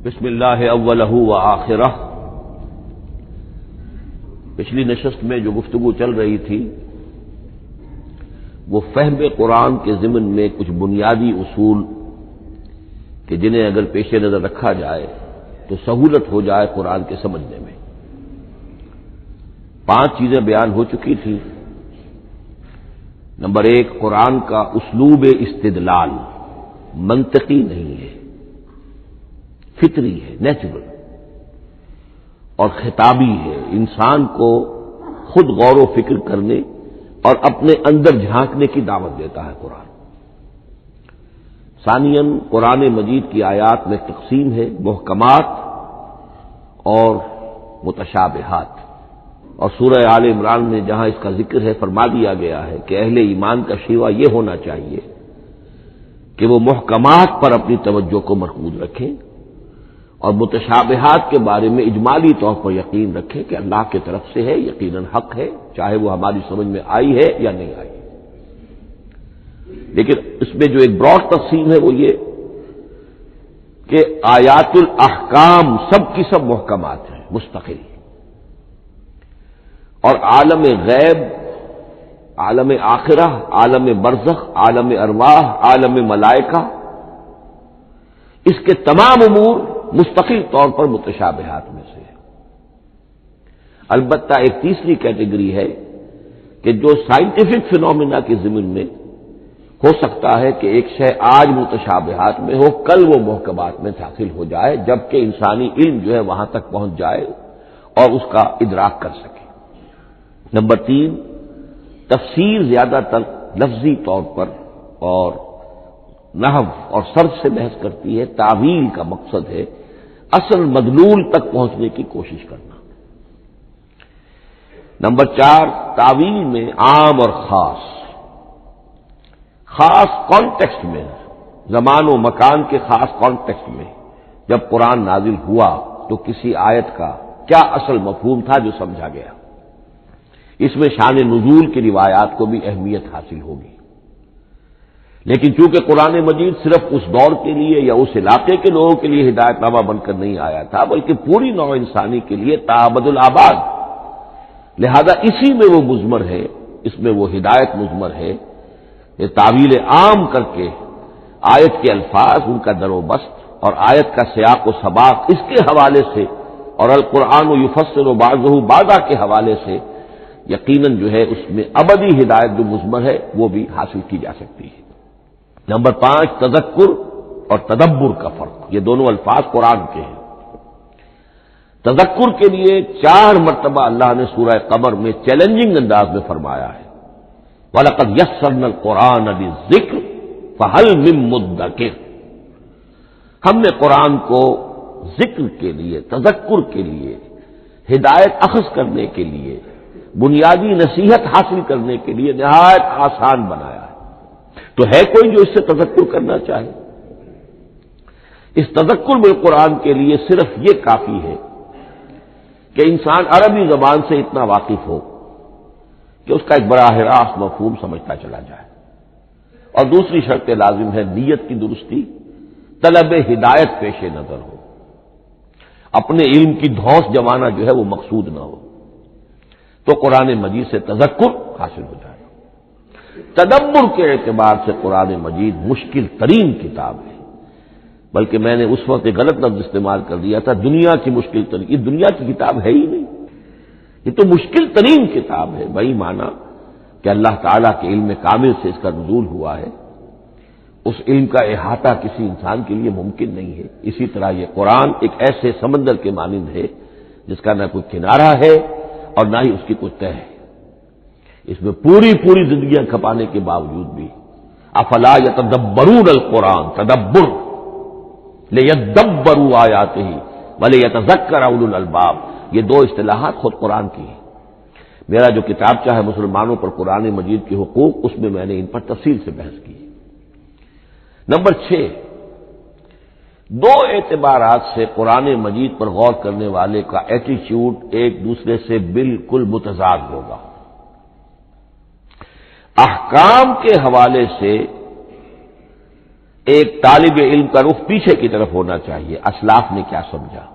بسم اللہ اولہ و آخرہ۔ پچھلی نشست میں جو گفتگو چل رہی تھی وہ فہم قرآن کے ضمن میں کچھ بنیادی اصول کہ جنہیں اگر پیش نظر رکھا جائے تو سہولت ہو جائے قرآن کے سمجھنے میں۔ 5 چیزیں بیان ہو چکی تھیں۔ نمبر 1، قرآن کا اسلوب استدلال منطقی نہیں ہے، فطری ہے، نیچرل اور خطابی ہے، انسان کو خود غور و فکر کرنے اور اپنے اندر جھانکنے کی دعوت دیتا ہے قرآن۔ ثانیاً، قرآن مجید کی آیات میں تقسیم ہے محکمات اور متشابہات، اور سورہ آل عمران میں جہاں اس کا ذکر ہے فرما دیا گیا ہے کہ اہل ایمان کا شیوہ یہ ہونا چاہیے کہ وہ محکمات پر اپنی توجہ کو مرکوز رکھیں اور متشابہات کے بارے میں اجمالی طور پر یقین رکھیں کہ اللہ کی طرف سے ہے، یقیناً حق ہے، چاہے وہ ہماری سمجھ میں آئی ہے یا نہیں آئی۔ لیکن اس میں جو ایک براڈ تقسیم ہے وہ یہ کہ آیات الاحکام سب کی سب محکمات ہیں مستقل، اور عالم غیب، عالم آخرہ، عالم برزخ، عالم ارواح، عالم ملائکہ، اس کے تمام امور مستقل طور پر متشابہات میں سے ہے۔ البتہ ایک تیسری کیٹیگری ہے کہ جو سائنٹیفک فینومینا کے ضمن میں ہو سکتا ہے کہ ایک شے آج متشابہات میں ہو، کل وہ محکمات میں داخل ہو جائے، جبکہ انسانی علم جو ہے وہاں تک پہنچ جائے اور اس کا ادراک کر سکے۔ نمبر 3، تفسیر زیادہ تر لفظی طور پر اور نحو اور صرف سے بحث کرتی ہے، تعویل کا مقصد ہے اصل مدلول تک پہنچنے کی کوشش کرنا۔ نمبر 4، تعویل میں عام اور خاص کانٹیکسٹ میں، زمان و مکان کے خاص کانٹیکسٹ میں جب قرآن نازل ہوا تو کسی آیت کا کیا اصل مفہوم تھا جو سمجھا گیا۔ اس میں شان نزول کی روایات کو بھی اہمیت حاصل ہوگی۔ لیکن چونکہ قرآن مجید صرف اس دور کے لیے یا اس علاقے کے لوگوں کے لیے ہدایت نامہ بن کر نہیں آیا تھا، بلکہ پوری نوع انسانی کے لیے تابد الآباد، لہذا اسی میں وہ مضمر ہے، اس میں وہ ہدایت مضمر ہے۔ یہ تعویل عام کر کے آیت کے الفاظ، ان کا در و بست اور آیت کا سیاق و سباق اس کے حوالے سے، اور القرآن یفسر بعضہ بعضا کے حوالے سے یقیناً جو ہے اس میں ابدی ہدایت جو مضمر ہے وہ بھی حاصل کی جا سکتی ہے۔ نمبر 5، تذکر اور تدبر کا فرق۔ یہ دونوں الفاظ قرآن کے ہیں۔ تذکر کے لیے 4 مرتبہ اللہ نے سورہ قمر میں چیلنجنگ انداز میں فرمایا ہے، وَلَقَدْ يَسَّرْنَا الْقُرْآنَ لِلذِّكْرِ فَهَلْ مِن مُّدَّكِرٍ۔ ہم نے قرآن کو ذکر کے لیے، تذکر کے لیے، ہدایت اخذ کرنے کے لیے، بنیادی نصیحت حاصل کرنے کے لیے نہایت آسان بنایا ہے۔ تو ہے کوئی جو اس سے تذکر کرنا چاہے؟ اس تذکر بالقرآن کے لیے صرف یہ کافی ہے کہ انسان عربی زبان سے اتنا واقف ہو کہ اس کا ایک براہ راست مفہوم سمجھتا چلا جائے، اور دوسری شرط لازم ہے نیت کی درستی، طلب ہدایت پیش نظر ہو، اپنے علم کی دھوس جمانا جو ہے وہ مقصود نہ ہو، تو قرآن مجید سے تذکر حاصل ہو جائے۔ تدبر کے اعتبار سے قرآن مجید مشکل ترین کتاب ہے، بلکہ میں نے اس وقت ایک غلط لفظ استعمال کر دیا تھا، دنیا کی مشکل ترین۔ یہ دنیا کی کتاب ہے ہی نہیں، یہ تو مشکل ترین کتاب ہے۔ وہی معنی کہ اللہ تعالیٰ کے علم کامل سے اس کا نزول ہوا ہے، اس علم کا احاطہ کسی انسان کے لیے ممکن نہیں ہے۔ اسی طرح یہ قرآن ایک ایسے سمندر کے مانند ہے جس کا نہ کوئی کنارہ ہے اور نہ ہی اس کی کوئی تہ ہے۔ اس میں پوری زندگیاں کھپانے کے باوجود بھی افلا یتدبرون القرآن، تدبر، لیدبروا آیاتہ ولیتذکر اولو الالباب، یہ 2 اصطلاحات خود قرآن کی ہیں۔ میرا جو کتابچہ ہے مسلمانوں پر قرآن مجید کے حقوق، اس میں میں نے ان پر تفصیل سے بحث کی۔ نمبر 6، 2 اعتبارات سے قرآن مجید پر غور کرنے والے کا ایٹیچیوڈ ایک دوسرے سے بالکل متضاد ہوگا۔ احکام کے حوالے سے ایک طالب علم کا رخ پیچھے کی طرف ہونا چاہیے. اسلاف نے کیا سمجھا،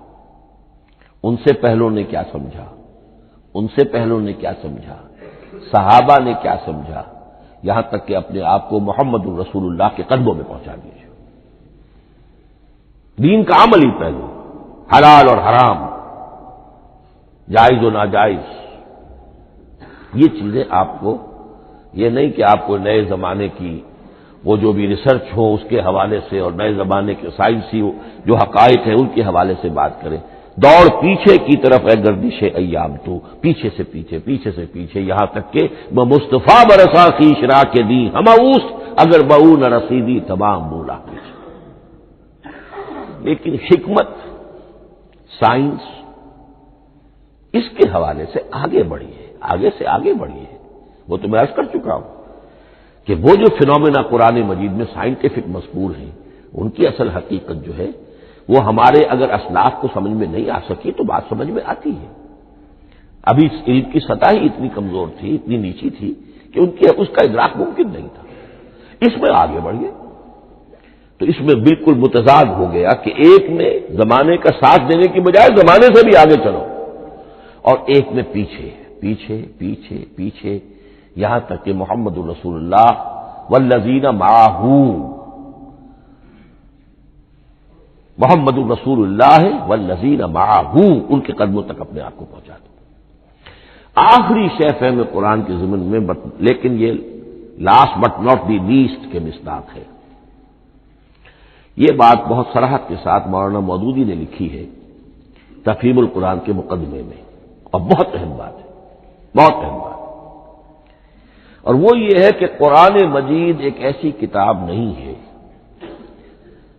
ان سے پہلوں نے کیا سمجھا، ان سے پہلوں نے کیا سمجھا، صحابہ نے کیا سمجھا، یہاں تک کہ اپنے آپ کو محمد الرسول اللہ کے قدموں میں پہنچا دیجیے. دین کا عملی پہلو، حلال اور حرام، جائز و ناجائز، یہ چیزیں آپ کو، یہ نہیں کہ آپ کو نئے زمانے کی وہ جو بھی ریسرچ ہو اس کے حوالے سے اور نئے زمانے کے سائنسی جو حقائق ہیں ان کے حوالے سے بات کریں. دوڑ پیچھے کی طرف ہے گردش ایام، تو پیچھے سے پیچھے، پیچھے سے پیچھے، یہاں تک کہ مصطفیٰ برسا کی شرا کے دی ہماؤس اگر بہو نہ رسیدی تمام مولا. لیکن حکمت، سائنس اس کے حوالے سے آگے بڑھی ہے، آگے سے آگے بڑھی ہے. وہ تو میں عرض کر چکا ہوں کہ وہ جو فینومینا قرآن مجید میں سائنٹیفک مذکور ہیں ان کی اصل حقیقت جو ہے وہ ہمارے اگر اسلاف کو سمجھ میں نہیں آ سکی تو بات سمجھ میں آتی ہے. ابھی اس علم کی سطح ہی اتنی کمزور تھی، اتنی نیچی تھی کہ اس کا ادراک ممکن نہیں تھا. اس میں آگے بڑھیے تو اس میں بالکل متضاد ہو گیا کہ ایک میں زمانے کا ساتھ دینے کی بجائے زمانے سے بھی آگے چلو، اور ایک میں پیچھے پیچھے پیچھے پیچھے، یہاں تک کہ محمد الرسول اللہ والذین معہ، محمد الرسول اللہ والذین معہ، ان کے قدموں تک اپنے آپ کو پہنچا دو. آخری شے فہم قرآن کے ضمن میں، لیکن یہ last but not the least کے مصداق ہے. یہ بات بہت صراحت کے ساتھ مولانا مودودی نے لکھی ہے تفہیم القرآن کے مقدمے میں، اور بہت اہم بات ہے، بہت اہم بات. اور وہ یہ ہے کہ قرآن مجید ایک ایسی کتاب نہیں ہے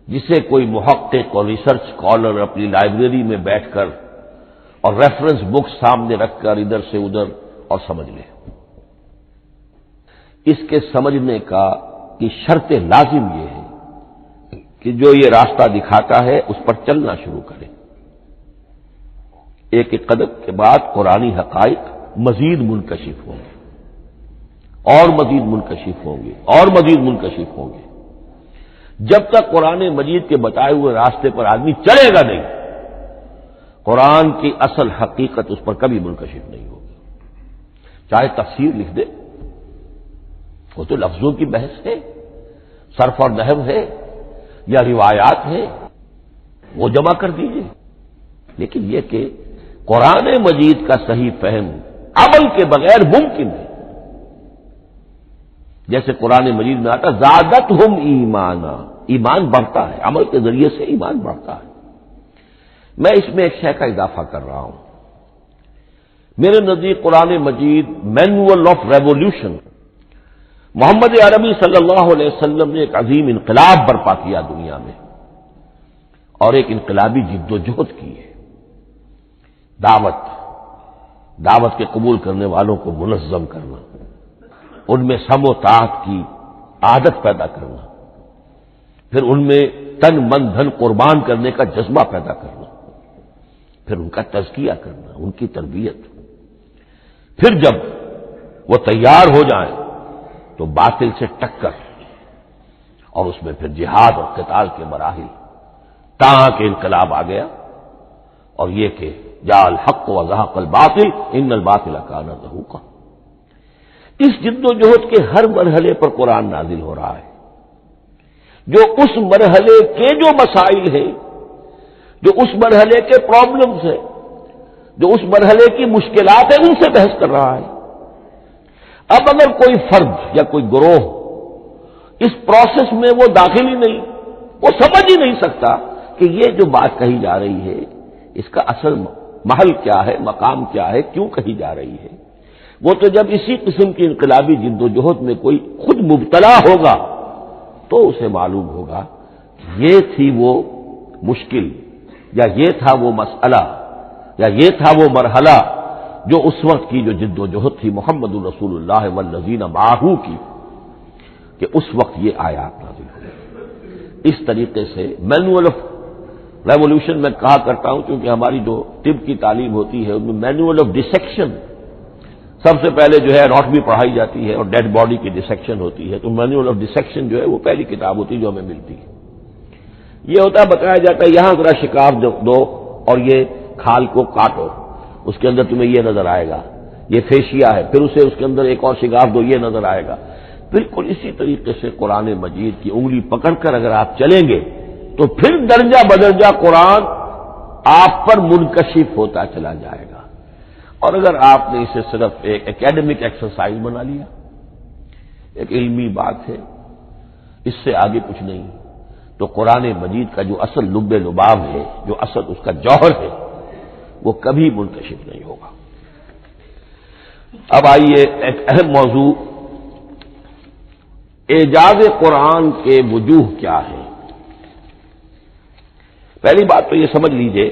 جسے کوئی محقق اور ریسرچ اسکالر اپنی لائبریری میں بیٹھ کر اور ریفرنس بک سامنے رکھ کر ادھر سے ادھر اور سمجھ لے. اس کے سمجھنے کا کی شرط لازم یہ ہے کہ جو یہ راستہ دکھاتا ہے اس پر چلنا شروع کرے. ایک ایک قدم کے بعد قرآنی حقائق مزید منکشف ہوں گے اور مزید منکشف ہوں گے اور مزید منکشف ہوں گے. جب تک قرآن مجید کے بتائے ہوئے راستے پر آدمی چلے گا نہیں، قرآن کی اصل حقیقت اس پر کبھی منکشف نہیں ہوگی. چاہے تفسیر لکھ دے، وہ تو لفظوں کی بحث ہے، صرف اور نحو ہے یا روایات ہے، وہ جمع کر دیجیے. لیکن یہ کہ قرآن مجید کا صحیح فہم عمل کے بغیر ممکن ہے. جیسے قرآن مجید میں آتا زادتہم ایمانا، ایمان بڑھتا ہے، عمل کے ذریعے سے ایمان بڑھتا ہے. میں اس میں ایک شے کا اضافہ کر رہا ہوں. میرے نزدیک قرآن مجید مینول آف ریولیوشن، محمد عربی صلی اللہ علیہ وسلم نے ایک عظیم انقلاب برپا کیا دنیا میں، اور ایک انقلابی جد و جہد کی ہے. دعوت کے قبول کرنے والوں کو منظم کرنا، ان میں سم و طاعت کی عادت پیدا کرنا، پھر ان میں تن من دھن قربان کرنے کا جذبہ پیدا کرنا، پھر ان کا تزکیہ کرنا، ان کی تربیت. پھر جب وہ تیار ہو جائیں تو باطل سے ٹکر، اور اس میں پھر جہاد اور قتال کے مراحل، تاکہ انقلاب آ گیا. اور یہ کہ جاء الحق وزهق الباطل ان الباطل کان زهوقا. اس جد و جہد کے ہر مرحلے پر قرآن نازل ہو رہا ہے، جو اس مرحلے کے جو مسائل ہیں، جو اس مرحلے کے پرابلمز ہیں، جو اس مرحلے کی مشکلات ہیں، ان سے بحث کر رہا ہے. اب اگر کوئی فرد یا کوئی گروہ اس پروسیس میں وہ داخل ہی نہیں، وہ سمجھ ہی نہیں سکتا کہ یہ جو بات کہی جا رہی ہے اس کا اصل محل کیا ہے، مقام کیا ہے، کیوں کہی جا رہی ہے، وہ تو جب اسی قسم کی انقلابی جد و جہد میں کوئی خود مبتلا ہوگا تو اسے معلوم ہوگا کہ یہ تھی وہ مشکل، یا یہ تھا وہ مسئلہ، یا یہ تھا وہ مرحلہ جو اس وقت کی جو جد و جہد تھی محمد الرسول اللہ والذین معہ کی، کہ اس وقت یہ آیات نازل ہوئی. اس طریقے سے مینول آف ریولیوشن میں کہا کرتا ہوں، کیونکہ ہماری جو طب کی تعلیم ہوتی ہے ان میں مینول آف ڈسیکشن، سب سے پہلے جو ہے اناٹمی پڑھائی جاتی ہے اور ڈیڈ باڈی کی ڈسیکشن ہوتی ہے، تو مینول آف ڈسیکشن جو ہے وہ پہلی کتاب ہوتی ہے جو ہمیں ملتی ہے۔ یہ ہوتا ہے، بتایا جاتا ہے یہاں ذرا شکاف دو اور یہ کھال کو کاٹو، اس کے اندر تمہیں یہ نظر آئے گا، یہ فیشیا ہے، پھر اسے اس کے اندر ایک اور شکاف دو، یہ نظر آئے گا۔ بالکل اسی طریقے سے قرآن مجید کی انگلی پکڑ کر اگر آپ چلیں گے تو پھر درجہ بدرجہ قرآن آپ پر منکشف ہوتا چلا جائے گا۔ اور اگر آپ نے اسے صرف ایک اکیڈمک ایکسرسائز بنا لیا، ایک علمی بات ہے، اس سے آگے کچھ نہیں، تو قرآن مجید کا جو اصل لب لباب ہے، جو اصل اس کا جوہر ہے، وہ کبھی منکشف نہیں ہوگا۔ اب آئیے ایک اہم موضوع، اعجاز قرآن کے وجوہ کیا ہے۔ پہلی بات تو یہ سمجھ لیجئے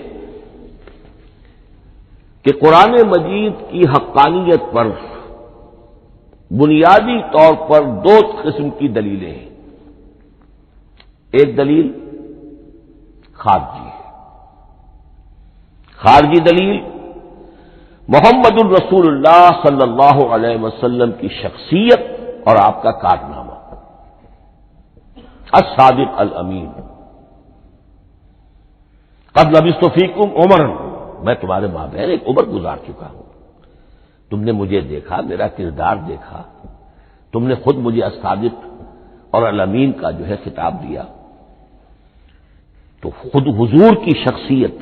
کہ قرآن مجید کی حقانیت پر بنیادی طور پر دو قسم کی دلیلیں ہیں۔ ایک دلیل خارجی ہے، خارجی دلیل محمد الرسول اللہ صلی اللہ علیہ وسلم کی شخصیت اور آپ کا کارنامہ، الصادق الامین، قد لبثت فیکم عمرا، میں تمہارے مابین ایک عمر گزار چکا ہوں، تم نے مجھے دیکھا، میرا کردار دیکھا، تم نے خود مجھے الصادق اور الامین کا جو ہے خطاب دیا، تو خود حضور کی شخصیت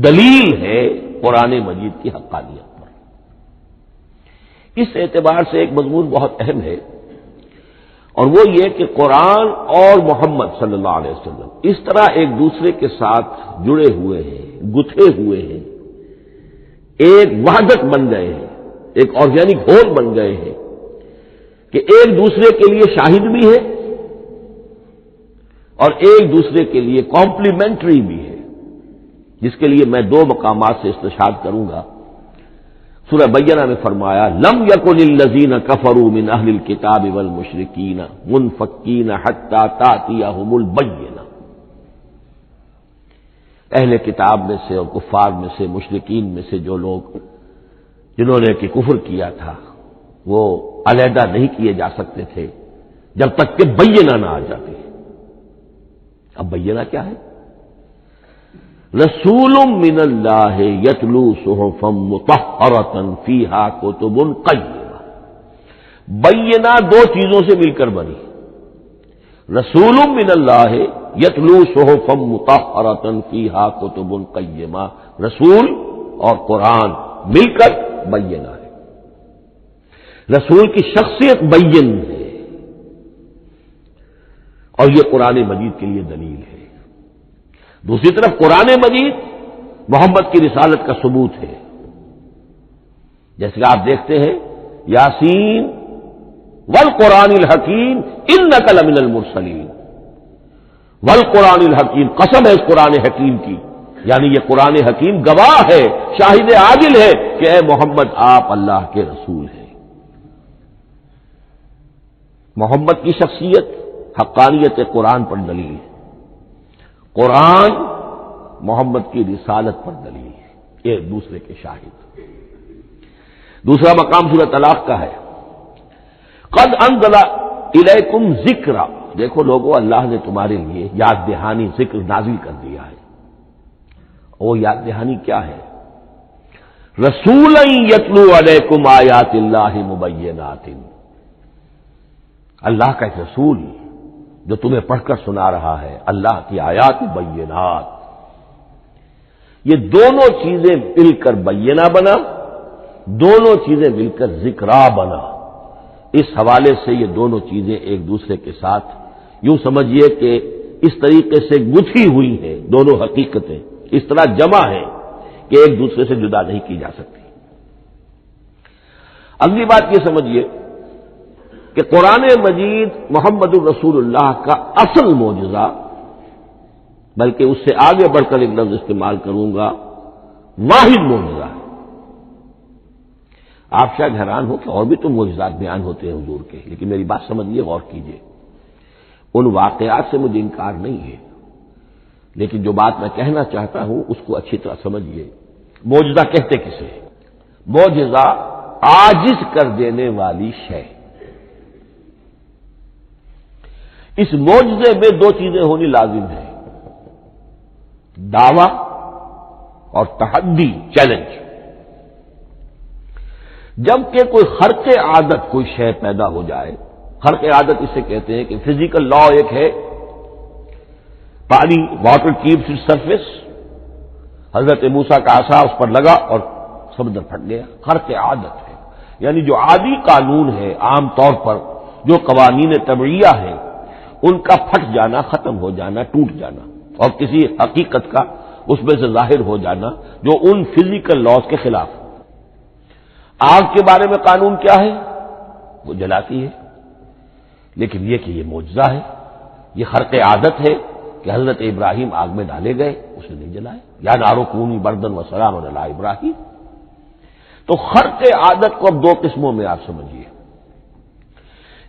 دلیل ہے قرآن مجید کی حقانیت پر۔ اس اعتبار سے ایک مضمون بہت اہم ہے، اور وہ یہ کہ قرآن اور محمد صلی اللہ علیہ وسلم اس طرح ایک دوسرے کے ساتھ جڑے ہوئے ہیں، گتھے ہوئے ہیں، ایک وحدت بن گئے ہیں، ایک آرگینک ہول بن گئے ہیں کہ ایک دوسرے کے لیے شاہد بھی ہے اور ایک دوسرے کے لیے کمپلیمنٹری بھی ہے، جس کے لیے میں دو مقامات سے استشہاد کروں گا۔ سورہ بینہ میں فرمایا لم یکن الذین کفروا من اہل الکتاب والمشرکین منفکین حتی تأتیہم البینہ، اہل کتاب میں سے اور کفار میں سے، مشرکین میں سے جو لوگ جنہوں نے کہ کفر کیا تھا، وہ علیحدہ نہیں کیے جا سکتے تھے جب تک کہ بینہ نہ آ جاتی۔ اب بینہ کیا ہے؟ رسول من اللہ یتلو صحفا مطہرۃ فیہا کتب قیمہ، بینہ دو چیزوں سے مل کر بنی، رسول من اللہ یتلو صحفا مطہرۃ فیہا کتب قیمہ، رسول اور قرآن مل کر بینہ ہے، رسول کی شخصیت بین ہے، اور یہ قرآن مجید کے لیے دلیل ہے۔ دوسری طرف قرآن مجید محمد کی رسالت کا ثبوت ہے، جیسے کہ آپ دیکھتے ہیں یاسین والقرآن الحکیم انک لمن المرسلین، والقرآن الحکیم، قسم ہے اس قرآن حکیم کی، یعنی یہ قرآن حکیم گواہ ہے، شاہد عادل ہے کہ اے محمد آپ اللہ کے رسول ہیں۔ محمد کی شخصیت حقانیت قرآن پر دلیل ہے، قرآن محمد کی رسالت پر دلیل ہے، ایک دوسرے کے شاہد۔ دوسرا مقام سورۃ طلاق کا ہے، قد انزل الیکم ذکرا، دیکھو لوگو اللہ نے تمہارے لیے یاد دہانی ذکر نازل کر دیا ہے۔ وہ یاد دہانی کیا ہے؟ رسولا یتلو علیکم آیات اللہ مبینات، اللہ کا ایک رسول جو تمہیں پڑھ کر سنا رہا ہے اللہ کی آیات بینات، یہ دونوں چیزیں مل کر بینہ بنا، دونوں چیزیں مل کر ذکرا بنا۔ اس حوالے سے یہ دونوں چیزیں ایک دوسرے کے ساتھ یوں سمجھیے کہ اس طریقے سے گتھی ہوئی ہیں، دونوں حقیقتیں اس طرح جمع ہیں کہ ایک دوسرے سے جدا نہیں کی جا سکتی۔ اگلی بات یہ سمجھیے کہ قرآن مجید محمد الرسول اللہ کا اصل معجزہ، بلکہ اس سے آگے بڑھ کر ایک لفظ استعمال کروں گا، واحد معجزہ ہے۔ آپ شاید حیران ہو کہ اور بھی تو معجزات بیان ہوتے ہیں حضور کے، لیکن میری بات سمجھیے، غور کیجیے، ان واقعات سے مجھے انکار نہیں ہے، لیکن جو بات میں کہنا چاہتا ہوں اس کو اچھی طرح سمجھیے۔ معجزہ کہتے کسے؟ معجزہ عاجز کر دینے والی شے۔ اس معجزے میں دو چیزیں ہونی لازم ہیں، دعویٰ اور تحدی، چیلنج۔ جبکہ کوئی خرق عادت کوئی شے پیدا ہو جائے، خرق عادت اسے کہتے ہیں کہ فزیکل لا ایک ہے، پانی، واٹر کیپس اٹس سرفیس، حضرت موسیٰ کا عصا اس پر لگا اور سمندر پھٹ گیا، خرق عادت ہے، یعنی جو عادی قانون ہے، عام طور پر جو قوانین طبعیہ ہیں ان کا پھٹ جانا، ختم ہو جانا، ٹوٹ جانا، اور کسی حقیقت کا اس میں سے ظاہر ہو جانا جو ان فزیکل لاز کے خلاف۔ آگ کے بارے میں قانون کیا ہے؟ وہ جلاتی ہے، لیکن یہ کہ یہ معجزہ ہے، یہ خرق عادت ہے کہ حضرت ابراہیم آگ میں ڈالے گئے، اسے نہیں جلائے، یا نارو کونی بردن و سلام علی ابراہیم۔ تو خرق عادت کو اب دو قسموں میں آپ سمجھیے۔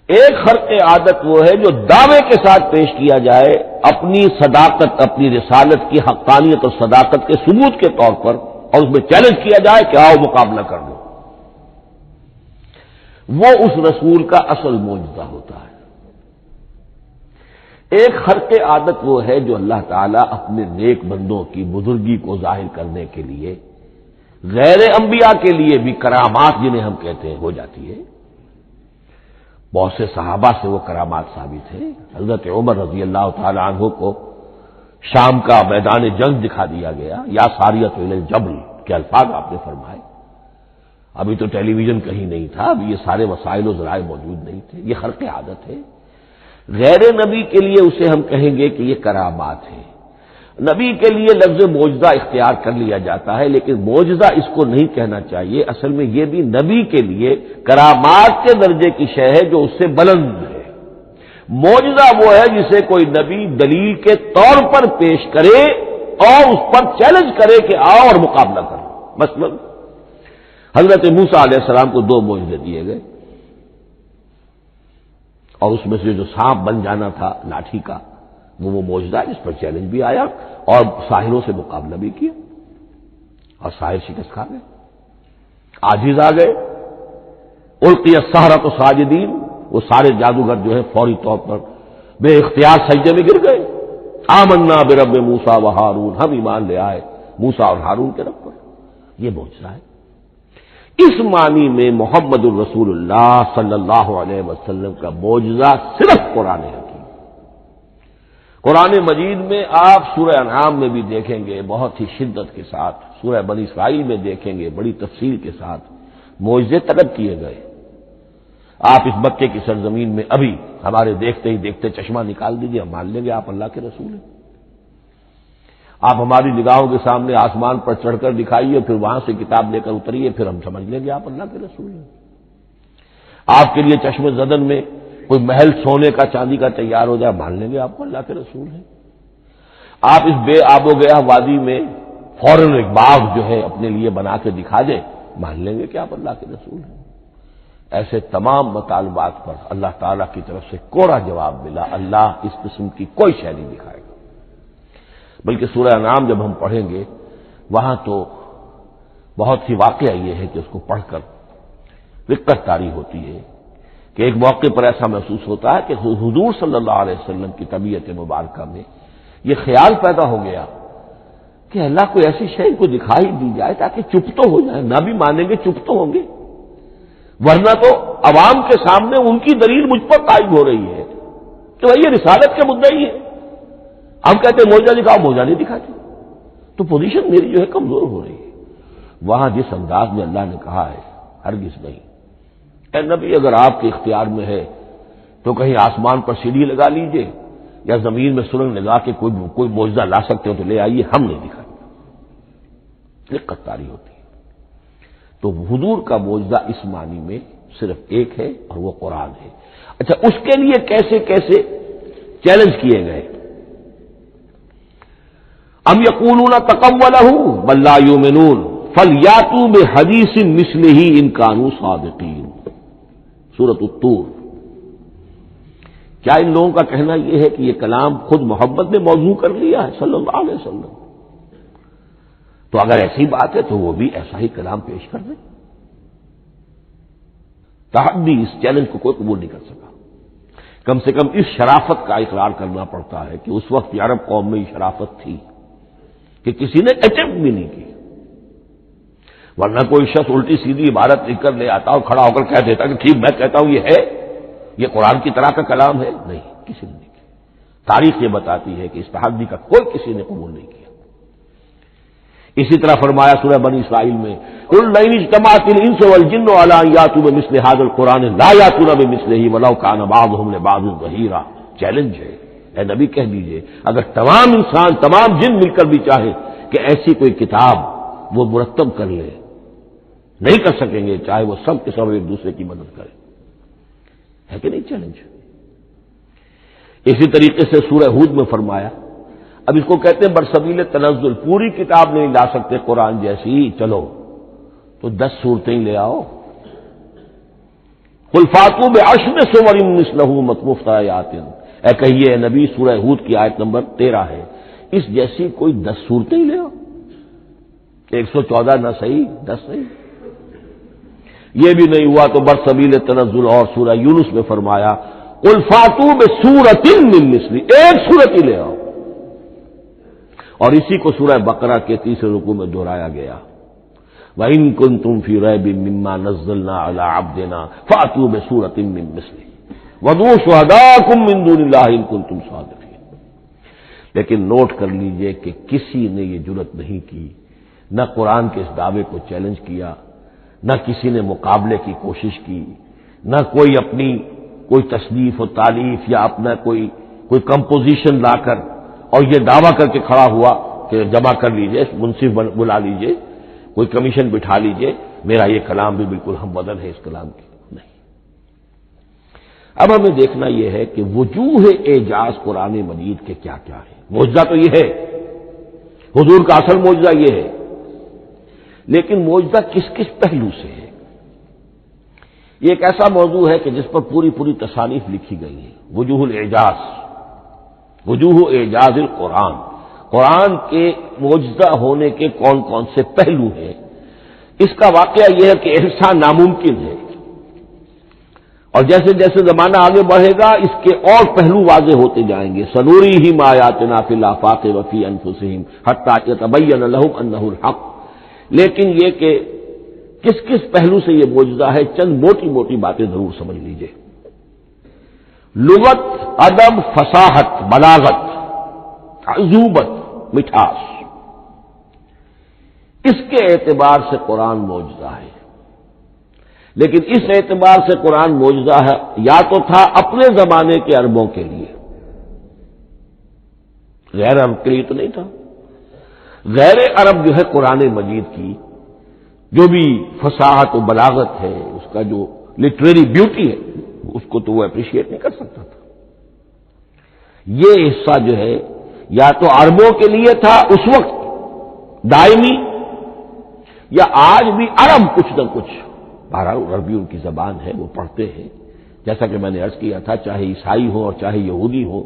ایک خرق عادت وہ ہے جو دعوے کے ساتھ پیش کیا جائے اپنی صداقت، اپنی رسالت کی حقانیت اور صداقت کے ثبوت کے طور پر، اور اس میں چیلنج کیا جائے کہ آؤ مقابلہ کر لو، وہ اس رسول کا اصل معجزہ ہوتا ہے۔ ایک خرق عادت وہ ہے جو اللہ تعالیٰ اپنے نیک بندوں کی بزرگی کو ظاہر کرنے کے لیے، غیر انبیاء کے لیے بھی کرامات جنہیں ہم کہتے ہیں ہو جاتی ہے۔ بہت سے صحابہ سے وہ کرامات ثابت ہے۔ حضرت عمر رضی اللہ تعالی عنہ کو شام کا میدان جنگ دکھا دیا گیا، یا ساریۃ الی الجبل کے الفاظ آپ نے فرمائے۔ ابھی تو ٹیلی ویژن کہیں نہیں تھا، ابھی یہ سارے وسائل و ذرائع موجود نہیں تھے، یہ خرق عادت ہے۔ غیر نبی کے لیے اسے ہم کہیں گے کہ یہ کرامات ہے۔ نبی کے لیے لفظ معجزہ اختیار کر لیا جاتا ہے، لیکن معجزہ اس کو نہیں کہنا چاہیے، اصل میں یہ بھی نبی کے لیے کرامات کے درجے کی شے ہے جو اس سے بلند ہے۔ معجزہ وہ ہے جسے کوئی نبی دلیل کے طور پر پیش کرے اور اس پر چیلنج کرے کہ آؤ اور مقابلہ کرو۔ مثلا حضرت موسیٰ علیہ السلام کو دو معجزے دیے گئے، اور اس میں سے جو سانپ بن جانا تھا لاٹھی کا، وہ معجزہ ہے جس پر چیلنج بھی آیا اور ساحروں سے مقابلہ بھی کیا، اور ساحر شکست کھا گئے، عاجز آ گئے۔ القی السحرۃ ساجدین، وہ سارے جادوگر جو ہے فوری طور پر بے اختیار سجدے میں گر گئے۔ آمنا برب موسیٰ و ہارون، ہم ایمان لے آئے موسیٰ اور ہارون کے رب پر۔ یہ معجزہ ہے۔ اس معنی میں محمد الرسول اللہ صلی اللہ علیہ وسلم کا معجزہ صرف قرآن حکیم۔ قرآن مجید میں آپ سورہ انعام میں بھی دیکھیں گے بہت ہی شدت کے ساتھ، سورہ بنی اسرائیل میں دیکھیں گے بڑی تفصیل کے ساتھ معجزے طلب کیے گئے۔ آپ اس مکے کی سرزمین میں ابھی ہمارے دیکھتے ہی دیکھتے چشمہ نکال دیجیے، ہم مان لیں گے آپ اللہ کے رسول ہیں۔ آپ ہماری نگاہوں کے سامنے آسمان پر چڑھ کر دکھائیے، پھر وہاں سے کتاب لے کر اتریے، پھر ہم سمجھ لیں گے آپ اللہ کے رسول ہیں۔ آپ کے لیے چشم زدن میں کوئی محل سونے کا چاندی کا تیار ہو جائے، مان لیں گے آپ کو اللہ کے رسول ہیں۔ آپ اس بے آب و گیا وادی میں فوراً ایک باغ جو ہے اپنے لیے بنا کے دکھا دیں، مان لیں گے کہ آپ اللہ کے رسول ہیں۔ ایسے تمام مطالبات پر اللہ تعالیٰ کی طرف سے کوڑا جواب ملا، اللہ اس قسم کی کوئی شے نہیں دکھائے گا۔ بلکہ سورہ انعام جب ہم پڑھیں گے وہاں تو بہت سی واقعہ یہ ہے کہ اس کو پڑھ کر رقت طاری ہوتی ہے کہ ایک موقع پر ایسا محسوس ہوتا ہے کہ حضور صلی اللہ علیہ وسلم کی طبیعت مبارکہ میں یہ خیال پیدا ہو گیا کہ اللہ کو ایسی شے کو دکھائی دی جائے تاکہ چپ تو ہو جائے، نہ بھی مانیں گے چپ تو ہوں گے، ورنہ تو عوام کے سامنے ان کی دلیل مجھ پر قائم ہو رہی ہے کہ بھائی یہ رسالت کے مدعی ہے، ہم کہتے ہیں معجزہ دکھاؤ، معجزہ نہیں دکھاتے، تو پوزیشن میری جو ہے کمزور ہو رہی ہے۔ وہاں جس انداز میں اللہ نے کہا ہے ہرگز نہیں، اے نبی اگر آپ کے اختیار میں ہے تو کہیں آسمان پر سیڑھی لگا لیجئے یا زمین میں سرنگ لگا کے کوئی معجزہ لا سکتے ہو تو لے آئیے، ہم نہیں دکھائیں گے۔ رقت طاری ہوتی ہے۔ تو حضور کا معجزہ اس معنی میں صرف ایک ہے اور وہ قرآن ہے۔ اچھا، اس کے لیے کیسے کیسے چیلنج کیے گئے؟ ام یقولون تقولہ بل لا یؤمنون فلیاتوا بحدیث مثلہ ان کانوا صادقین، سورۃ الطور۔ کیا ان لوگوں کا کہنا یہ ہے کہ یہ کلام خود محمد نے موضوع کر لیا ہے صلی اللہ علیہ وسلم؟ تو اگر ایسی بات ہے تو وہ بھی ایسا ہی کلام پیش کر دیں۔ تحدی، اس چیلنج کو کوئی قبول نہیں کر سکا۔ کم سے کم اس شرافت کا اقرار کرنا پڑتا ہے کہ اس وقت عرب قوم میں یہ شرافت تھی کہ کسی نے اٹمپٹ بھی نہیں کی، ورنہ کوئی شخص الٹی سیدھی عبارت لکھ کر لے آتا اور کھڑا ہو کر کہہ دیتا کہ ٹھیک میں کہتا ہوں یہ ہے، یہ قرآن کی طرح کا کلام ہے، نہیں، کسی نے نہیں کیا۔ تاریخ یہ بتاتی ہے کہ اس تحدی کا کوئی کسی نے قبول نہیں کیا۔ اسی طرح فرمایا سورہ بنی اسرائیل میں قل لئن اجتمعت الانس والجن على ان ياتوا بمثل هذا القرآن لا ياتون بمثله ولو كان بعضهم لبعض ظهيرا، چیلنج ہے، اے نبی کہہ دیجئے اگر تمام انسان تمام جن مل کر بھی چاہے کہ ایسی کوئی کتاب وہ مرتب کر لے، نہیں کر سکیں گے، چاہے وہ سب کے سب ایک دوسرے کی مدد کریں، ہے کہ نہیں چیلنج۔ اسی طریقے سے سورہ ہود میں فرمایا، اب اس کو کہتے ہیں برسبیل تنزل، پوری کتاب نہیں لا سکتے قرآن جیسی، چلو تو 10 صورتیں لے آؤ، قل فاتوا بعشر سور مثلہ مفتریات، اے کہیے اے نبی، سورہ ہود کی آیت نمبر 13 ہے، اس جیسی کوئی 10 صورتیں لے آؤ، 114 نہ صحیح 10 صحیح۔ یہ بھی نہیں ہوا تو برسبیل تنزل اور سورہ یونس میں فرمایا قل فاتوا بسورۃ من مثلہ، ایک سورت ہی لے آؤ، اور اسی کو سورہ بقرہ کے 3 رکوع میں دہرایا گیا، وَإِن كُنتُمْ فِي رَيْبٍ مِّمَّا نَزَّلْنَا عَلَىٰ عَبْدِنَا فَأْتُوا بِسُورَةٍ مِّن مِّثْلِهِ وَادْعُوا شُهَدَاءَكُم مِّن دُونِ اللَّهِ إِن كُنتُمْ صَادِقِينَ۔ لیکن نوٹ کر لیجئے کہ کسی نے یہ جرأت نہیں کی، نہ قرآن کے اس دعوے کو چیلنج کیا، نہ کسی نے مقابلے کی کوشش کی، نہ کوئی اپنی کوئی تصنیف و تالیف یا اپنا کوئی کمپوزیشن لا کر اور یہ دعویٰ کر کے کھڑا ہوا کہ جمع کر لیجئے، منصف بلا لیجئے، کوئی کمیشن بٹھا لیجئے، میرا یہ کلام بھی بالکل ہم وزن ہے اس کلام کی، نہیں۔ اب ہمیں دیکھنا یہ ہے کہ وجوہ اعجاز قرآن مجید کے کیا کیا ہے۔ معجزہ تو یہ ہے، حضور کا اصل معجزہ یہ ہے، لیکن معجزہ کس کس پہلو سے ہے؟ یہ ایک ایسا موضوع ہے کہ جس پر پوری تصانیف لکھی گئی ہے، وجوہ الاعجاز، وجوہ اعجاز القرآن، قرآن کے معجزہ ہونے کے کون کون سے پہلو ہیں۔ اس کا واقعہ یہ ہے کہ احسان ناممکن ہے، اور جیسے جیسے زمانہ آگے بڑھے گا اس کے اور پہلو واضح ہوتے جائیں گے، سنوریہم آیاتنا فی الآفاق وفی انفسہم حتی یتبین لہم انہ الحق۔ لیکن یہ کہ کس کس پہلو سے یہ معجزہ ہے، چند موٹی موٹی باتیں ضرور سمجھ لیجئے۔ لغت، ادب، فصاحت، بلاغت، عذوبت، مٹھاس، اس کے اعتبار سے قرآن معجزہ ہے، لیکن اس اعتبار سے قرآن معجزہ ہے یا تو تھا اپنے زمانے کے عربوں کے لیے، غیر عرب کے لیے تو نہیں تھا۔ غیر عرب جو ہے قرآن مجید کی جو بھی فصاحت و بلاغت ہے، اس کا جو لٹریری بیوٹی ہے، اس کو تو وہ اپریشیٹ نہیں کر سکتا تھا۔ یہ حصہ جو ہے یا تو عربوں کے لیے تھا اس وقت دائمی، یا آج بھی عرب کچھ نہ کچھ، بہرحال عربی ان کی زبان ہے، وہ پڑھتے ہیں، جیسا کہ میں نے عرض کیا تھا، چاہے عیسائی ہو اور چاہے یہودی ہو،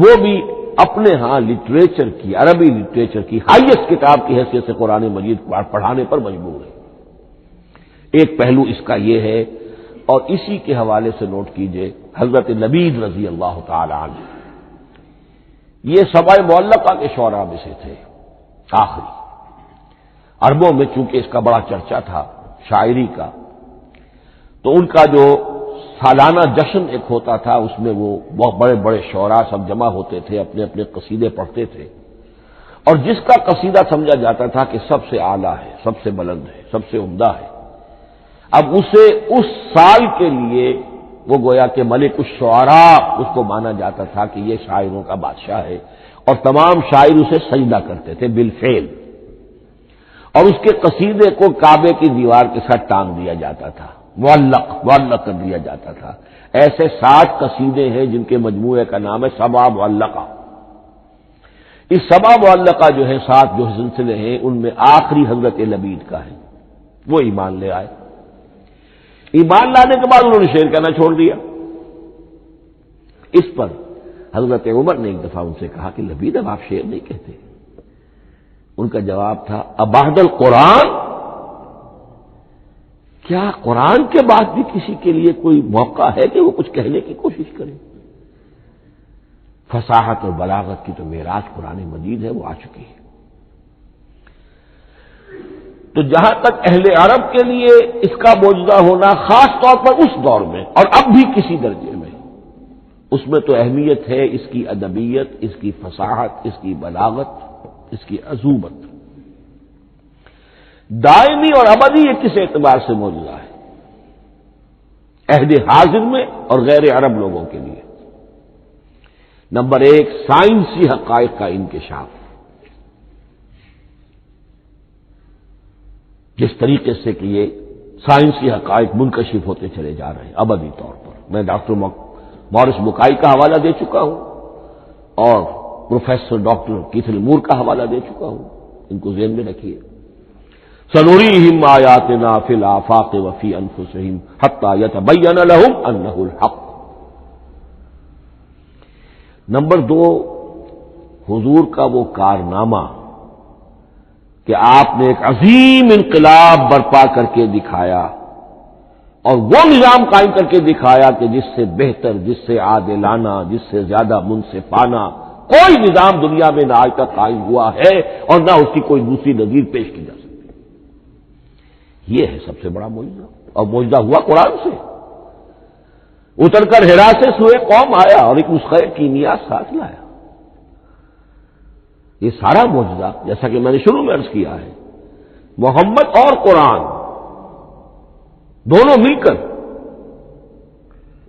وہ بھی اپنے ہاں لٹریچر کی، عربی لٹریچر کی ہائیسٹ کتاب کی حیثیت سے قرآن مجید پڑھانے پر مجبور ہے۔ ایک پہلو اس کا یہ ہے، اور اسی کے حوالے سے نوٹ کیجئے حضرت لبید رضی اللہ تعالی عنہ، یہ سبع معلقہ کے شعراء میں سے تھے آخری۔ عربوں میں چونکہ اس کا بڑا چرچا تھا شاعری کا، تو ان کا جو سالانہ جشن ایک ہوتا تھا، اس میں وہ بہت بڑے بڑے شعراء سب جمع ہوتے تھے، اپنے اپنے قصیدے پڑھتے تھے، اور جس کا قصیدہ سمجھا جاتا تھا کہ سب سے اعلیٰ ہے، سب سے بلند ہے، سب سے عمدہ ہے، اب اسے اس سال کے لیے وہ گویا کہ ملک الشعراء اس کو مانا جاتا تھا کہ یہ شاعروں کا بادشاہ ہے، اور تمام شاعر اسے سجدہ کرتے تھے بالفعل، اور اس کے قصیدے کو کعبے کی دیوار کے ساتھ ٹانگ دیا جاتا تھا، معلق کر دیا جاتا تھا۔ ایسے 7 قصیدے ہیں جن کے مجموعے کا نام ہے سبع معلقہ۔ اس سبع معلقہ جو ہے 7 جو سلسلے ہیں، ان میں آخری حضرت لبید کا ہے، وہ ایمان لے آئے۔ ایمان لانے کے بعد انہوں نے شعر کہنا چھوڑ دیا۔ اس پر حضرت عمر نے ایک دفعہ ان سے کہا کہ لبید اب آپ شعر نہیں کہتے۔ ان کا جواب تھا ابعد القرآن، کیا قرآن کے بعد بھی کسی کے لیے کوئی موقع ہے کہ وہ کچھ کہنے کی کوشش کرے؟ فصاحت اور بلاغت کی تو معراج قرآن مجید ہے، وہ آ چکی ہے۔ تو جہاں تک اہل عرب کے لیے اس کا موجودہ ہونا خاص طور پر اس دور میں اور اب بھی کسی درجے میں، اس میں تو اہمیت ہے اس کی ادبیت، اس کی فصاحت، اس کی بلاغت، اس کی عذوبت۔ دائمی اور ابدی یہ کس اعتبار سے موجودہ ہے؟ عہد حاضر میں اور غیر عرب لوگوں کے لیے۔ نمبر ایک، سائنسی حقائق کا انکشاف۔ جس طریقے سے کہ یہ سائنسی حقائق منکشف ہوتے چلے جا رہے ہیں ابدی طور پر، میں ڈاکٹر مورس بکائی کا حوالہ دے چکا ہوں اور پروفیسر ڈاکٹر کیتھل مور کا حوالہ دے چکا ہوں، ان کو ذہن میں رکھیے۔ سنریہم آیاتنا فی الآفاق وفی انفسہم حتی یتبین لہم انہ الحق۔ نمبر دو، حضور کا وہ کارنامہ کہ آپ نے ایک عظیم انقلاب برپا کر کے دکھایا اور وہ نظام قائم کر کے دکھایا کہ جس سے بہتر، جس سے عادلانہ، جس سے زیادہ منصفانہ کوئی نظام دنیا میں نہ آج تک قائم ہوا ہے اور نہ اس کی کوئی دوسری نظیر پیش کی جا سکتی۔ یہ ہے سب سے بڑا معجزہ، اور معجزہ ہوا قرآن سے۔ اتر کر حرا سے سوئے قوم آیا اور ایک نسخہ کیمیا ساتھ لایا۔ یہ سارا معجزہ، جیسا کہ میں نے شروع میں عرض کیا ہے، محمد اور قرآن دونوں مل کر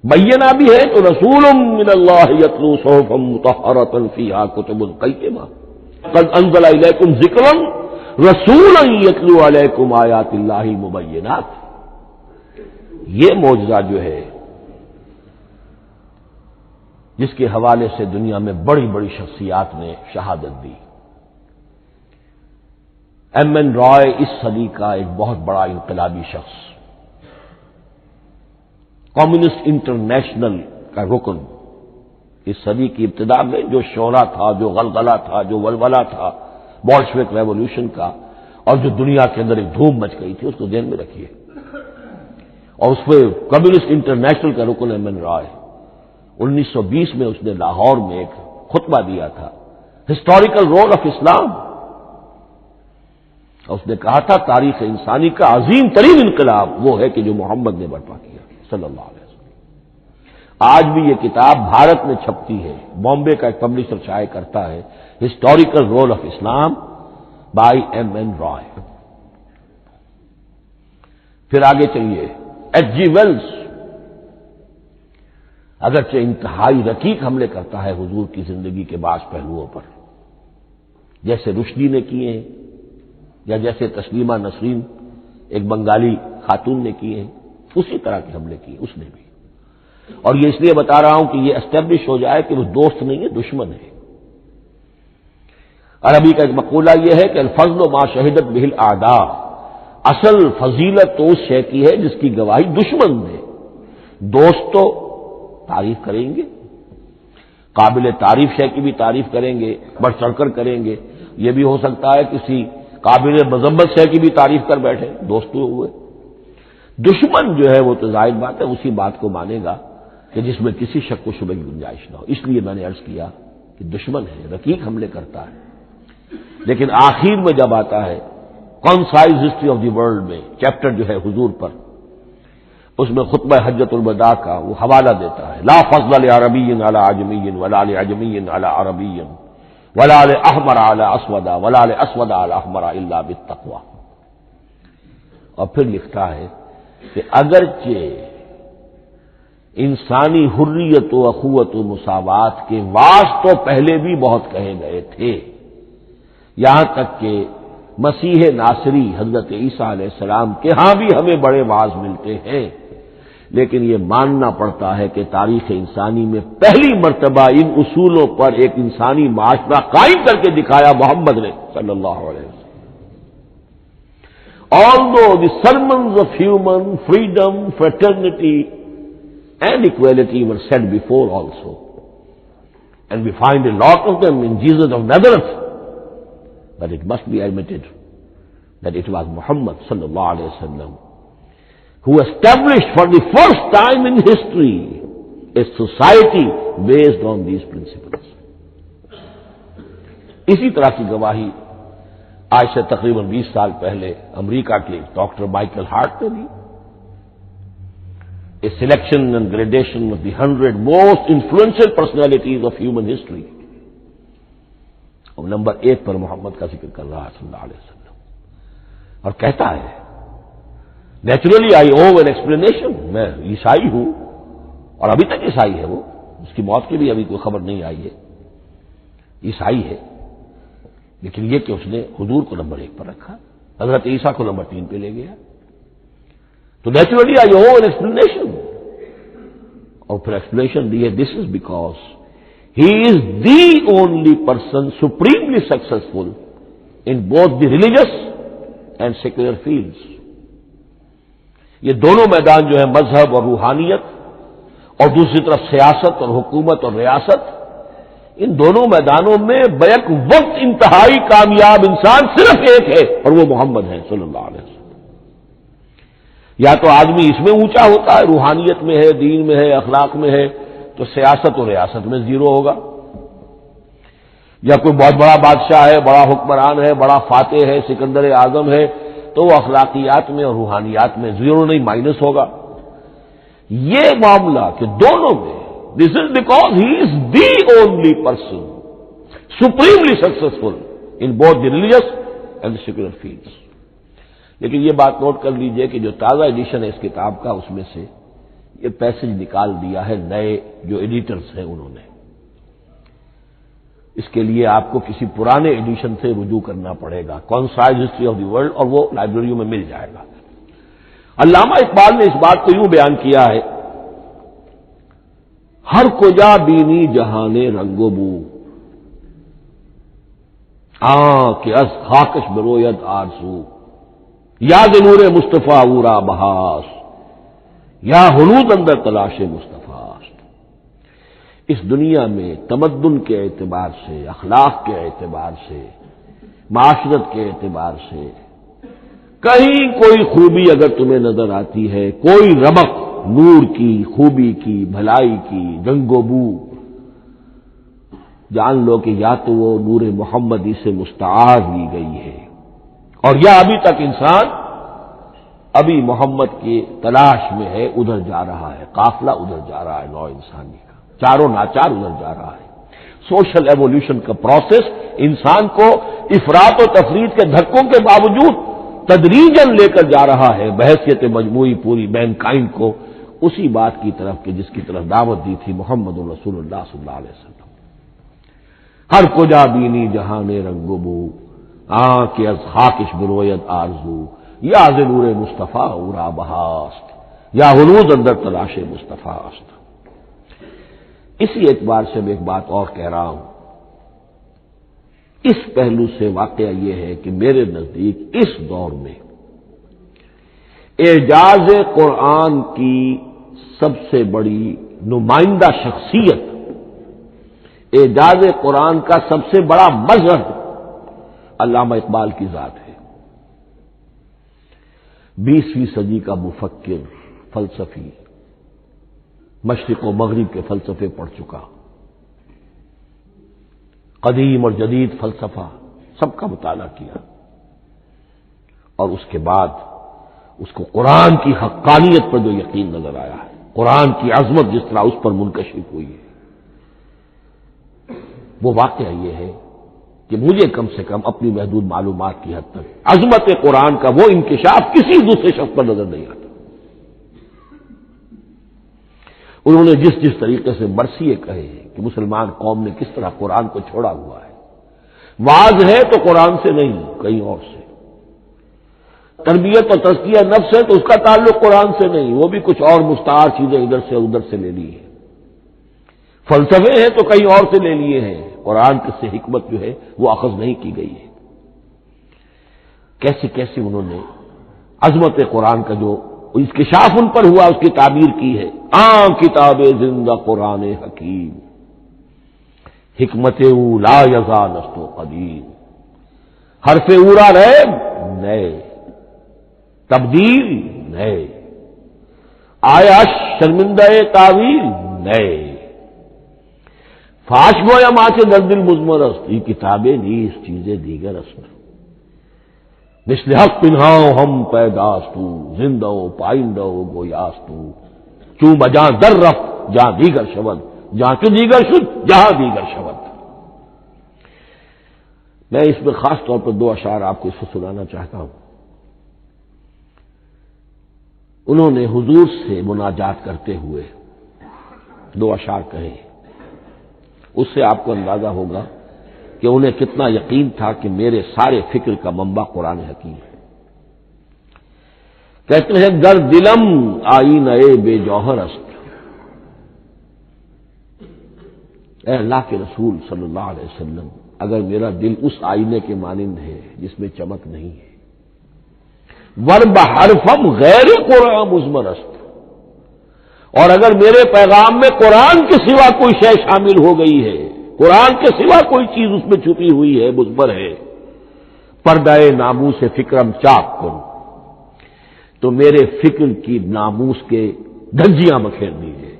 بینہ بھی ہے تو رسول من اللہ یتلو صحفا مطہرۃ فیہا کتب قیمہ قد انزل الیکم ذکرا رسولا یتلو علیکم آیات اللہ مبینات۔ یہ معجزہ جو ہے جس کے حوالے سے دنیا میں بڑی بڑی شخصیات نے شہادت دی۔ ایم این رائے اس صدی کا ایک بہت بڑا انقلابی شخص، کمیونسٹ انٹرنیشنل کا رکن، اس صدی کی ابتدا میں جو شعلہ تھا، جو غلغلہ تھا، جو ولولہ تھا بولشوک ریولوشن کا، اور جو دنیا کے اندر ایک دھوم مچ گئی تھی، اس کو ذہن میں رکھیے۔ اور اس پہ کمیونسٹ انٹرنیشنل کا رکن ایم این رائے 1920 میں اس نے لاہور میں ایک خطبہ دیا تھا، ہسٹوریکل رول آف اسلام، اور اس نے کہا تھا تاریخ انسانی کا عظیم ترین انقلاب وہ ہے کہ جو محمد نے برپا کیا صلی اللہ علیہ وسلم۔ آج بھی یہ کتاب بھارت میں چھپتی ہے، بامبے کا ایک پبلشر شائع کرتا ہے، historical role of Islam by M N Roy. پھر آگے چلیے، ایچ جی ویلز اگرچہ انتہائی رقیق حملے کرتا ہے حضور کی زندگی کے بعض پہلوؤں پر، جیسے رشدی نے کیے ہیں یا جیسے تسلیمہ نسرین ایک بنگالی خاتون نے کیے ہیں، اسی طرح کے حملے کیے اس نے بھی۔ اور یہ اس لیے بتا رہا ہوں کہ یہ اسٹیبلش ہو جائے کہ وہ دوست نہیں ہے، دشمن ہے۔ عربی کا ایک مقولہ یہ ہے کہ الفضل ما شہدت بہ الاعداء، اصل فضیلت تو اس شے کی ہے جس کی گواہی دشمن دے۔ دوست تو تعریف کریں گے، قابل تعریف شے کی بھی تعریف کریں گے، بڑھ چڑھ کر کریں گے۔ یہ بھی ہو سکتا ہے کسی قابل مذمت شے کی بھی تعریف کر بیٹھے، دوست تو ہوئے۔ دشمن جو ہے وہ تو ظاہر بات ہے اسی بات کو مانے گا کہ جس میں کسی شک و شبہ کی گنجائش نہ ہو۔ اس لیے میں نے عرض کیا کہ دشمن ہے، رقیق حملے کرتا ہے، لیکن آخر میں جب آتا ہے concise history of the world میں چیپٹر جو ہے حضور پر، اس میں خطبہ حجۃ الوداع کا وہ حوالہ دیتا ہے، لا فضل لعربی علی عجمی ولا لعجمی علی عربی ولا لاحمر علی اسود ولا لاسود علی احمر الا بالتقوی۔ اور پھر لکھتا ہے کہ اگرچہ انسانی حریت و اخوت و مساوات کے واعظ تو پہلے بھی بہت کہے گئے تھے، یہاں تک کہ مسیح ناصری حضرت عیسیٰ علیہ السلام کے ہاں بھی ہمیں بڑے واعظ ملتے ہیں، لیکن یہ ماننا پڑتا ہے کہ تاریخ انسانی میں پہلی مرتبہ ان اصولوں پر ایک انسانی معاشرہ قائم کر کے دکھایا محمد نے صلی اللہ علیہ وسلم۔ Although the sermons of human freedom, fraternity and equality were said before also, and we find a lot of them in Jesus of Nazareth, but it must be admitted that it was Muhammad sallallahu alayhi wa sallam who established for the first time in history a society based on these principles. اسی طرح کی گواہی آج سے تقریباً 20 سال پہلے امریکہ کے ڈاکٹر مائیکل ہارٹ نے دی. A selection and gradation of the 100 most influential personalities of human history. اور نمبر 1 پر محمد کا ذکر کر رہا ہے صلی اللہ علیہ وسلم، اور کہتا ہے naturally I owe an explanation, میں عیسائی ہوں اور ابھی تک عیسائی ہے وہ، اس کی موت کی بھی ابھی کوئی خبر نہیں آئی ہے، عیسائی ہے، لیکن یہ کہ اس نے حضور کو نمبر 1 پر رکھا، حضرت عیسیٰ کو نمبر 3 پہ لے گیا. تو naturally I owe an explanation, اور پھر ایکسپلینیشن دی ہے this is because he is the only person supremely successful in both the religious and secular fields. یہ دونوں میدان جو ہے مذہب اور روحانیت اور دوسری طرف سیاست اور حکومت اور ریاست، ان دونوں میدانوں میں بیک وقت انتہائی کامیاب انسان صرف ایک ہے، اور وہ محمد ہے صلی اللہ علیہ وسلم. یا تو آدمی اس میں اونچا ہوتا ہے، روحانیت میں ہے، دین میں ہے، اخلاق میں ہے، تو سیاست اور ریاست میں زیرو ہوگا. یا کوئی بہت بڑا بادشاہ ہے، بڑا حکمران ہے، بڑا فاتح ہے، سکندر اعظم ہے، تو وہ اخلاقیات میں اور روحانیات میں زیرو نہیں، مائنس ہوگا. یہ معاملہ کہ دونوں میں this is because he is the only person supremely successful in both the religious and secular fields. لیکن یہ بات نوٹ کر لیجئے کہ جو تازہ ایڈیشن ہے اس کتاب کا، اس میں سے یہ پیسج نکال دیا ہے نئے جو ایڈیٹرز ہیں انہوں نے. اس کے لیے آپ کو کسی پرانے ایڈیشن سے رجوع کرنا پڑے گا، concise history of the world, اور وہ لائبریریوں میں مل جائے گا. علامہ اقبال نے اس بات کو یوں بیان کیا ہے، ہر کجا بینی جہان رنگ و بو، کہ از خاکش بروید آرزو، یاد نور مصطفیٰ اورا بہاس، یا ہنود اندر تلاش مصطفیٰ. اس دنیا میں تمدن کے اعتبار سے، اخلاق کے اعتبار سے، معاشرت کے اعتبار سے کہیں کوئی خوبی اگر تمہیں نظر آتی ہے، کوئی رمق نور کی، خوبی کی، بھلائی کی، رنگ و بو، جان لو کہ یا تو وہ نور محمدی سے مستعار لی گئی ہے، اور یا ابھی تک انسان ابھی محمد کی تلاش میں ہے، ادھر جا رہا ہے، قافلہ ادھر جا رہا ہے، نو انسانی کا چاروں ناچار ادھر جا رہا ہے. سوشل ایوولوشن کا پروسیس انسان کو افراط و تفرید کے دھکوں کے باوجود تدریجاً لے کر جا رہا ہے بحیثیت مجموعی پوری مین کائنڈ کو اسی بات کی طرف کہ جس کی طرف دعوت دی تھی محمد رسول اللہ صلی اللہ علیہ وسلم. ہر کجا بینی جہان رنگ و بو، کہ از خاکش بروید آرزو، یا ز نور مصطفیٰ اورا بہاست، یا ہنوز اندر تلاش مصطفیٰ است. اسی اعتبار سے میں ایک بات اور کہہ رہا ہوں، اس پہلو سے واقعہ یہ ہے کہ میرے نزدیک اس دور میں اعجاز قرآن کی سب سے بڑی نمائندہ شخصیت، اعجاز قرآن کا سب سے بڑا مظہر علامہ اقبال کی ذات ہے. 20ویں صدی کا مفکر، فلسفی، مشرق و مغرب کے فلسفے پڑھ چکا، قدیم اور جدید فلسفہ سب کا مطالعہ کیا، اور اس کے بعد اس کو قرآن کی حقانیت پر جو یقین نظر آیا ہے، قرآن کی عظمت جس طرح اس پر منکشف ہوئی ہے، وہ واقعہ یہ ہے کہ مجھے کم سے کم اپنی محدود معلومات کی حد تک عظمت قرآن کا وہ انکشاف کسی دوسرے شخص پر نظر نہیں آتا. انہوں نے جس جس طریقے سے مرثیے کہے ہیں کہ مسلمان قوم نے کس طرح قرآن کو چھوڑا ہوا ہے، واعظ ہے تو قرآن سے نہیں کہیں اور سے، تربیت اور تزکیہ نفس ہے تو اس کا تعلق قرآن سے نہیں، وہ بھی کچھ اور مستعار چیزیں ادھر سے ادھر سے لے لی ہیں، فلسفے ہیں تو کہیں اور سے لے لیے ہیں، قرآن سے حکمت جو ہے وہ اخذ نہیں کی گئی ہے. کیسی کیسی انہوں نے عظمت قرآن کا جو انکشاف ان پر ہوا اس کی تعبیر کی ہے. کتاب زندہ قرآن حکیم، حکمت او لا یزا نست و قدیم، حرف اورا رہے نئے، تبدیل نئے، آیا شرمندہ تعویل نئے فاش گویا ماں کے در دل مضمر است یہ کتابیں نیز چیزیں دیگر است مثل حق پنہاؤ ہم پیداستو زندہ و پائندہ و گویاستو چوں بجاں در رفت جہاں دیگر شود جہاں چوں دیگر شد جہاں دیگر شود. میں اس میں خاص طور پر دو اشعار آپ کو اس کو سنانا چاہتا ہوں. انہوں نے حضور سے مناجات کرتے ہوئے دو اشعار کہے. اس سے آپ کو اندازہ ہوگا کہ انہیں کتنا یقین تھا کہ میرے سارے فکر کا منبع قرآن حکیم ہے. کہتے ہیں گر دلم آئینہ بے جوہر است. اے اللہ کے رسول صلی اللہ علیہ وسلم اگر میرا دل اس آئینے کے مانند ہے جس میں چمک نہیں ہے. ورب حرفم غیر قرآن مضمر است. اور اگر میرے پیغام میں قرآن کے سوا کوئی شے شامل ہو گئی ہے قرآن کے سوا کوئی چیز اس میں چھپی ہوئی ہے مضمر ہے پردہ ناموس فکرم چاک کن تو میرے فکر کی ناموس کے دھجیاں بکھیر دیجیے.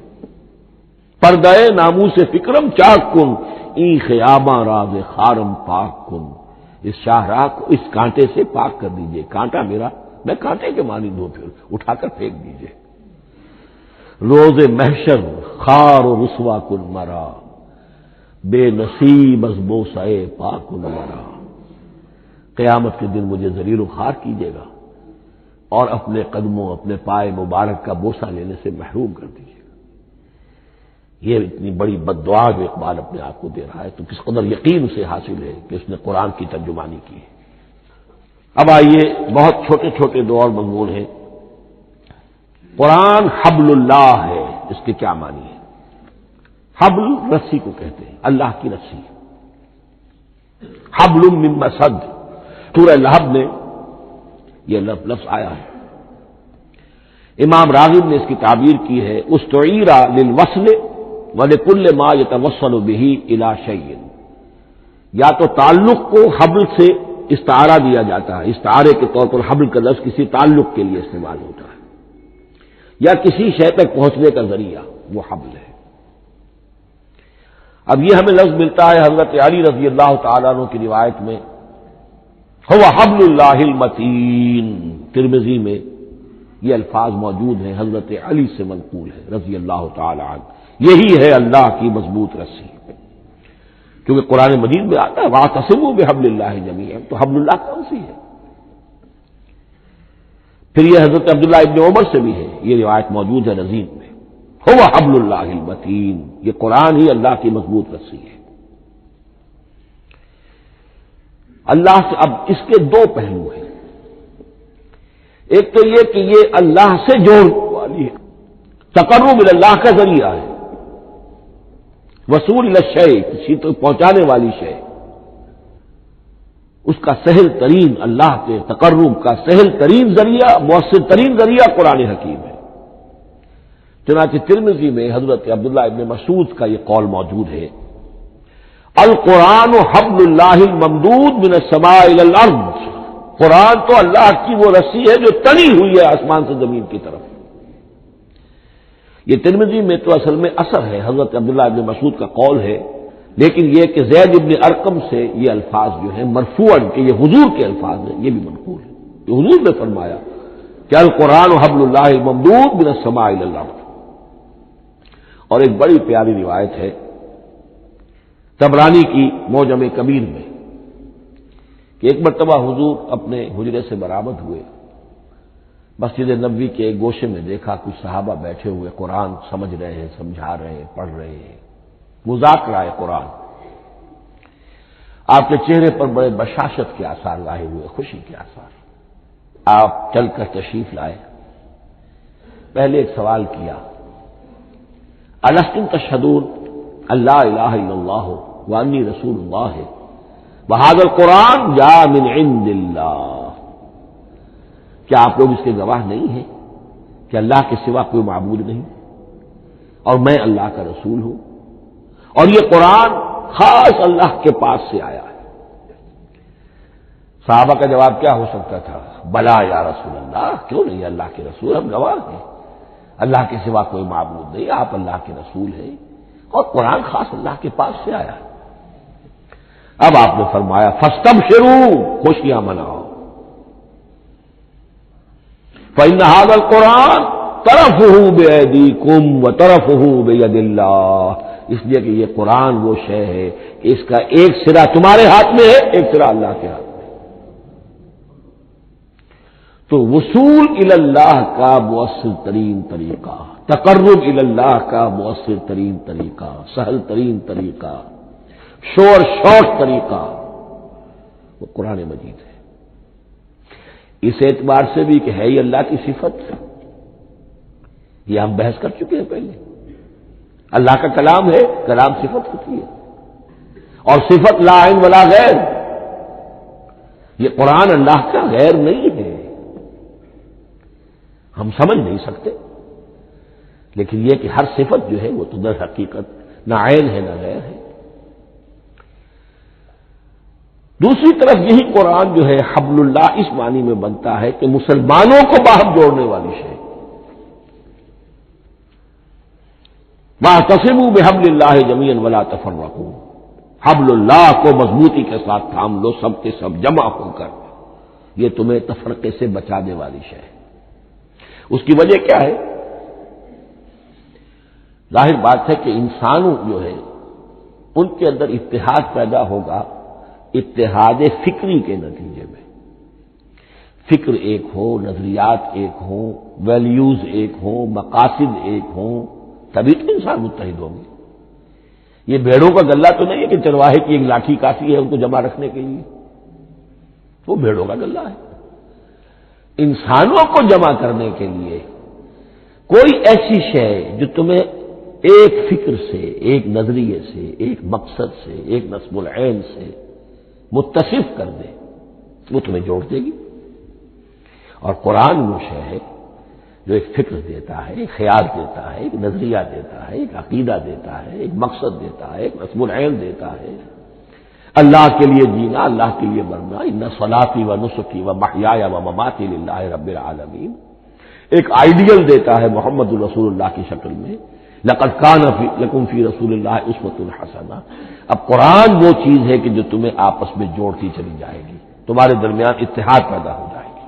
پردہ ناموس فکرم چاک کن این خیامہ راز خارم پاک کن. اس شاہراہ کو اس کانٹے سے پاک کر دیجیے. کانٹا میرا میں کانٹے کے مانند ہوں پھر اٹھا کر پھینک دیجیے. روز محشر خار و رسوا کن مرا بے نصیب از بوسہ پاک کن مرا. قیامت کے دن مجھے ذلیل و خوار کیجیے گا اور اپنے قدموں اپنے پائے مبارک کا بوسہ لینے سے محروم کر دیجیے گا. یہ اتنی بڑی بد دعا جو اقبال اپنے آپ کو دے رہا ہے تو کس قدر یقین اسے حاصل ہے کہ اس نے قرآن کی ترجمانی کی ہے. اب آئیے بہت چھوٹے چھوٹے دو اور مضمون ہیں. قرآن حبل اللہ ہے اس کے کیا معنی ہے؟ حبل رسی کو کہتے ہیں اللہ کی رسی. حبل من مسد سورہ لہب میں یہ لفظ آیا ہے. امام راغب نے اس کی تعبیر کی ہے استعیر للوصل ولکل ما یتوصل به الی شیء. یا تو تعلق کو حبل سے استعارہ دیا جاتا ہے. استعارے کے طور پر حبل کا لفظ کسی تعلق کے لیے استعمال ہوتا ہے یا کسی شے تک پہنچنے کا ذریعہ وہ حبل ہے. اب یہ ہمیں لفظ ملتا ہے حضرت علی رضی اللہ تعالیٰ عنہ کی روایت میں هو حبل اللہ المتین. ترمذی میں یہ الفاظ موجود ہیں حضرت علی سے منقول ہے رضی اللہ تعالیٰ عنہ. یہی ہے اللہ کی مضبوط رسی. کیونکہ قرآن مجید میں آتا ہے واعتصموا بحبل اللہ جمیعا تو حبل اللہ کون سی ہے؟ پھر یہ حضرت عبداللہ ابن عمر سے بھی ہے یہ روایت موجود ہے رزین میں هو حبل اللہ المتین. یہ قرآن ہی اللہ کی مضبوط رسی ہے. اللہ سے اب اس کے دو پہلو ہیں. ایک تو یہ کہ یہ اللہ سے جوڑنے والی ہے تقرب اللہ کا ذریعہ ہے. وصول الشیء کسی تو پہنچانے والی شے اس کا سہل ترین اللہ کے تقرب کا سہل ترین ذریعہ مؤثر ترین ذریعہ قرآن حکیم ہے. چنانچہ ترمذی میں حضرت عبداللہ ابن مسعود کا یہ قول موجود ہے القرآن حبل اللہ الممدود من السماء الى الارض. قرآن تو اللہ کی وہ رسی ہے جو تنی ہوئی ہے آسمان سے زمین کی طرف. یہ ترمذی میں تو اصل میں اثر ہے حضرت عبداللہ ابن مسعود کا قول ہے لیکن یہ کہ زید ابن ارقم سے یہ الفاظ جو ہیں مرفوعاً کہ یہ حضور کے الفاظ ہیں یہ بھی منقول ہے. یہ حضور نے فرمایا کہ القرآن حبل اللہ الممدود من السماء الى الارض. اور ایک بڑی پیاری روایت ہے طبرانی کی معجم کبیر میں کہ ایک مرتبہ حضور اپنے حجرے سے برآمد ہوئے مسجد نبوی کے ایک گوشے میں دیکھا کچھ صحابہ بیٹھے ہوئے قرآن سمجھ رہے ہیں سمجھا رہے ہیں پڑھ رہے ہیں مذاکرہ ہے قرآن. آپ کے چہرے پر بڑے بشاشت کے آثار ظاہر ہوئے خوشی کے آثار. آپ چل کر تشریف لائے. پہلے ایک سوال کیا الستم تشہدون اللہ الہ الا اللہ وانی رسول اللہ وہذا القرآن جاء من عند اللہ. کیا آپ لوگ اس کے گواہ نہیں ہیں کہ اللہ کے سوا کوئی معبود نہیں اور میں اللہ کا رسول ہوں اور یہ قرآن خاص اللہ کے پاس سے آیا ہے؟ صحابہ کا جواب کیا ہو سکتا تھا بلا یا رسول اللہ کیوں نہیں اللہ کے رسول ہم گواہ ہیں. اللہ کے سوا کوئی معبود نہیں، آپ اللہ کے رسول ہیں، اور قرآن خاص اللہ کے پاس سے آیا۔ اب آپ نے فرمایا فاستبشروا، خوشیاں مناؤ، فإن هذا القرآن طرفه بأيديكم وطرفه بيد اللہ، اس لیے کہ یہ قرآن وہ شے ہے کہ اس کا ایک سرا تمہارے ہاتھ میں ہے، ایک سرا اللہ کے ہاتھ میں۔ تو وصول اللہ کا مؤثر ترین طریقہ، تقرب اللہ کا مؤثر ترین طریقہ، سہل ترین طریقہ، شور شوٹ طریقہ وہ قرآن مجید ہے۔ اس اعتبار سے بھی کہ ہے یہ اللہ کی صفت، یہ ہم بحث کر چکے ہیں پہلے، اللہ کا کلام ہے، کلام صفت ہوتی ہے، اور صفت لا عین ولا غیر، یہ قرآن اللہ کا غیر نہیں ہے، ہم سمجھ نہیں سکتے، لیکن یہ کہ ہر صفت جو ہے وہ تو در حقیقت نہ عین ہے نہ غیر ہے۔ دوسری طرف یہی قرآن جو ہے حبل اللہ اس معنی میں بنتا ہے کہ مسلمانوں کو باہم جوڑنے والی شے، واعتصموا بحبل اللہ جمیعا ولا تفرقوا، حبل اللہ کو مضبوطی کے ساتھ تھام لو، سب کے سب جمع ہو کر، یہ تمہیں تفرقے سے بچانے والی شے ہے۔ اس کی وجہ کیا ہے؟ ظاہر بات ہے کہ انسانوں جو ہے ان کے اندر اتحاد پیدا ہوگا اتحاد فکری کے نتیجے میں، فکر ایک ہو، نظریات ایک ہوں، ویلیوز ایک ہوں، مقاصد ایک ہوں، تبھی تو انسان متحد ہوں گے۔ یہ بھیڑوں کا گلہ تو نہیں ہے کہ چرواہے کی ایک لاٹھی کافی ہے ان کو جمع رکھنے کے لیے، وہ بھیڑوں کا گلہ ہے۔ انسانوں کو جمع کرنے کے لیے کوئی ایسی شے جو تمہیں ایک فکر سے، ایک نظریے سے، ایک مقصد سے، ایک نصب العین سے متصف کر دے، وہ تمہیں جوڑ دے گی۔ اور قرآن وہ شے ہے جو ایک فکر دیتا ہے، ایک خیال دیتا ہے، ایک نظریہ دیتا ہے، ایک عقیدہ دیتا ہے، ایک مقصد دیتا ہے، ایک نصب العین دیتا ہے، اللہ کے لیے جینا، اللہ کے لیے مرنا، ان صلاتی و نسکی و محیای و مماتی للہ رب العالمین، ایک آئیڈیل دیتا ہے محمد الرسول اللہ کی شکل میں، لقد کان لکم فی رسول اللہ اسوۃ حسنہ۔ اب قرآن وہ چیز ہے کہ جو تمہیں آپس میں جوڑتی چلی جائے گی، تمہارے درمیان اتحاد پیدا ہو جائے گی۔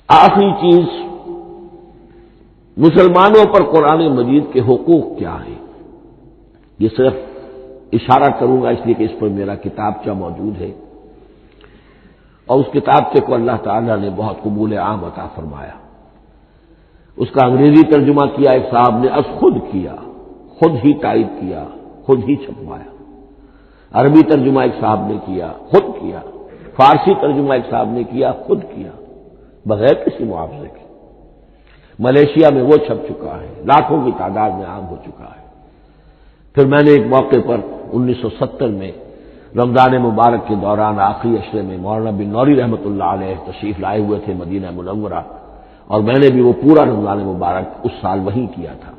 آخری چیز، مسلمانوں پر قرآن مجید کے حقوق کیا ہیں، یہ صرف اشارہ کروں گا اس لیے کہ اس پر میرا کتابچہ موجود ہے، اور اس کتابچے کو اللہ تعالیٰ نے بہت قبول عام عطا فرمایا۔ اس کا انگریزی ترجمہ کیا ایک صاحب نے، از خود کیا، خود ہی ٹائپ کیا، خود ہی چھپوایا۔ عربی ترجمہ ایک صاحب نے کیا، خود کیا۔ فارسی ترجمہ ایک صاحب نے کیا، خود کیا، بغیر کسی معاوضے کے۔ ملیشیا میں وہ چھپ چکا ہے، لاکھوں کی تعداد میں عام ہو چکا ہے۔ پھر میں نے ایک موقع پر 1970 میں رمضان مبارک کے دوران آخری عشرے میں مولانا بن نوری رحمۃ اللہ علیہ تشریف لائے ہوئے تھے مدینہ منورہ، اور میں نے بھی وہ پورا رمضان مبارک اس سال وہیں کیا تھا۔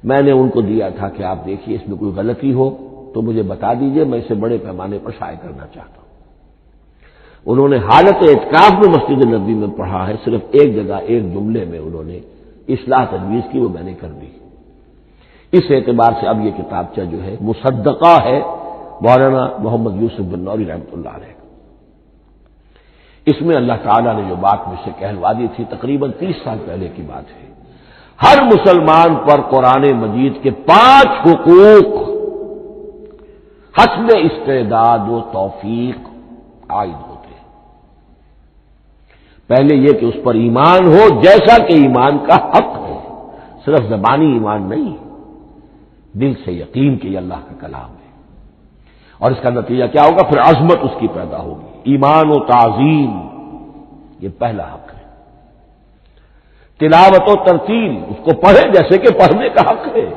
میں نے ان کو دیا تھا کہ آپ دیکھیے اس میں کوئی غلطی ہو تو مجھے بتا دیجئے، میں اسے بڑے پیمانے پر شائع کرنا چاہتا ہوں۔ انہوں نے حالت اعتکاف میں مسجد نبوی میں پڑھا ہے، صرف ایک جگہ ایک جملے میں انہوں نے اصلاح تجویز کی، وہ میں نے کر دی۔ اس اعتبار سے اب یہ کتابچہ جو ہے مصدقہ ہے مولانا محمد یوسف بن نوری رحمۃ اللہ علیہ۔ اس میں اللہ تعالیٰ نے جو بات مجھ سے کہلوا دی تھی تقریباً 30 سال پہلے کی بات ہے، ہر مسلمان پر قرآن مجید کے 5 حقوق حسب استعداد و توفیق عائد ہوتے ہیں۔ پہلے یہ کہ اس پر ایمان ہو جیسا کہ ایمان کا حق ہے، صرف زبانی ایمان نہیں، دل سے یقین کہ یہ اللہ کا کلام ہے، اور اس کا نتیجہ کیا ہوگا؟ پھر عظمت اس کی پیدا ہوگی، ایمان و تعظیم، یہ پہلا حق ہے۔ تلاوت و ترتیل، اس کو پڑھے جیسے کہ پڑھنے کا حق ہے،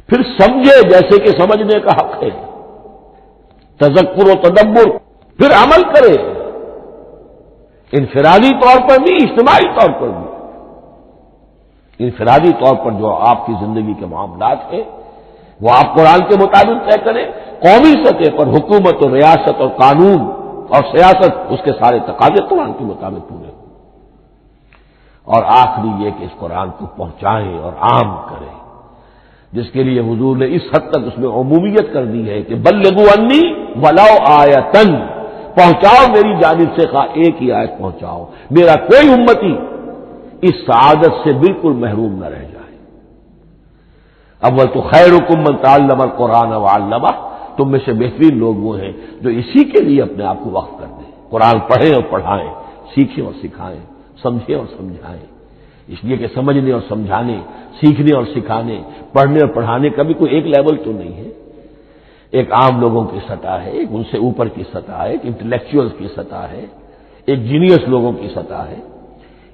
پھر سمجھے جیسے کہ سمجھنے کا حق ہے، تذکر و تدبر، پھر عمل کرے، انفرادی طور پر بھی اجتماعی طور پر بھی۔ انفرادی طور پر جو آپ کی زندگی کے معاملات ہیں وہ آپ قرآن کے مطابق طے کریں، قومی سطح پر حکومت اور ریاست اور قانون اور سیاست، اس کے سارے تقاضے قرآن کے مطابق پورے ہوں۔ اور آخری یہ کہ اس قرآن کو پہنچائیں اور عام کریں، جس کے لیے حضور نے اس حد تک اس میں عمومیت کر دی ہے کہ بلغوا انی ولو آیۃ، پہنچاؤ میری جانب سے خواہ ایک ہی آیت پہنچاؤ، میرا کوئی امتی اس سعادت سے بالکل محروم نہ رہ جائے۔ اول تو خیرکم من تعلم القرآن وعلمہ، تم میں سے بہترین لوگ وہ ہیں جو اسی کے لیے اپنے آپ کو وقف کر دیں، قرآن پڑھیں اور پڑھائیں، سیکھیں اور سکھائیں، سمجھیں اور سمجھائیں۔ اس لیے کہ سمجھنے اور سمجھانے، سیکھنے اور سکھانے، پڑھنے اور پڑھانے کا بھی کوئی ایک لیول تو نہیں ہے، ایک عام لوگوں کی سطح ہے، ایک ان سے اوپر کی سطح ہے، ایک انٹلیکچوئلز کی سطح ہے، ایک جینیس لوگوں کی سطح ہے۔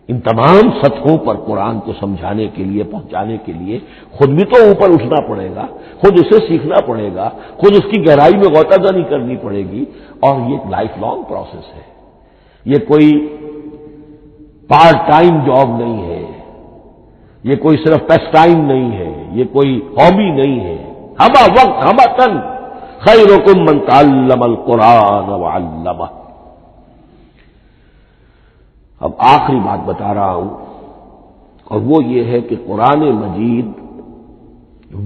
ان تمام سطحوں پر قرآن کو سمجھانے کے لیے، پہنچانے کے لیے خود بھی تو اوپر اٹھنا پڑے گا، خود اسے سیکھنا پڑے گا، خود اس کی گہرائی میں غوطہ زنی کرنی پڑے گی، اور یہ ایک لائف لانگ پروسیس ہے، یہ کوئی پارٹ ٹائم جاب نہیں ہے، یہ کوئی صرف پیس ٹائم نہیں ہے، یہ کوئی ہابی نہیں ہے، ہمہ وقت ہمہ تن خیرکم من تعلم القرآن وعلمہ۔ اب آخری بات بتا رہا ہوں، اور وہ یہ ہے کہ قرآن مجید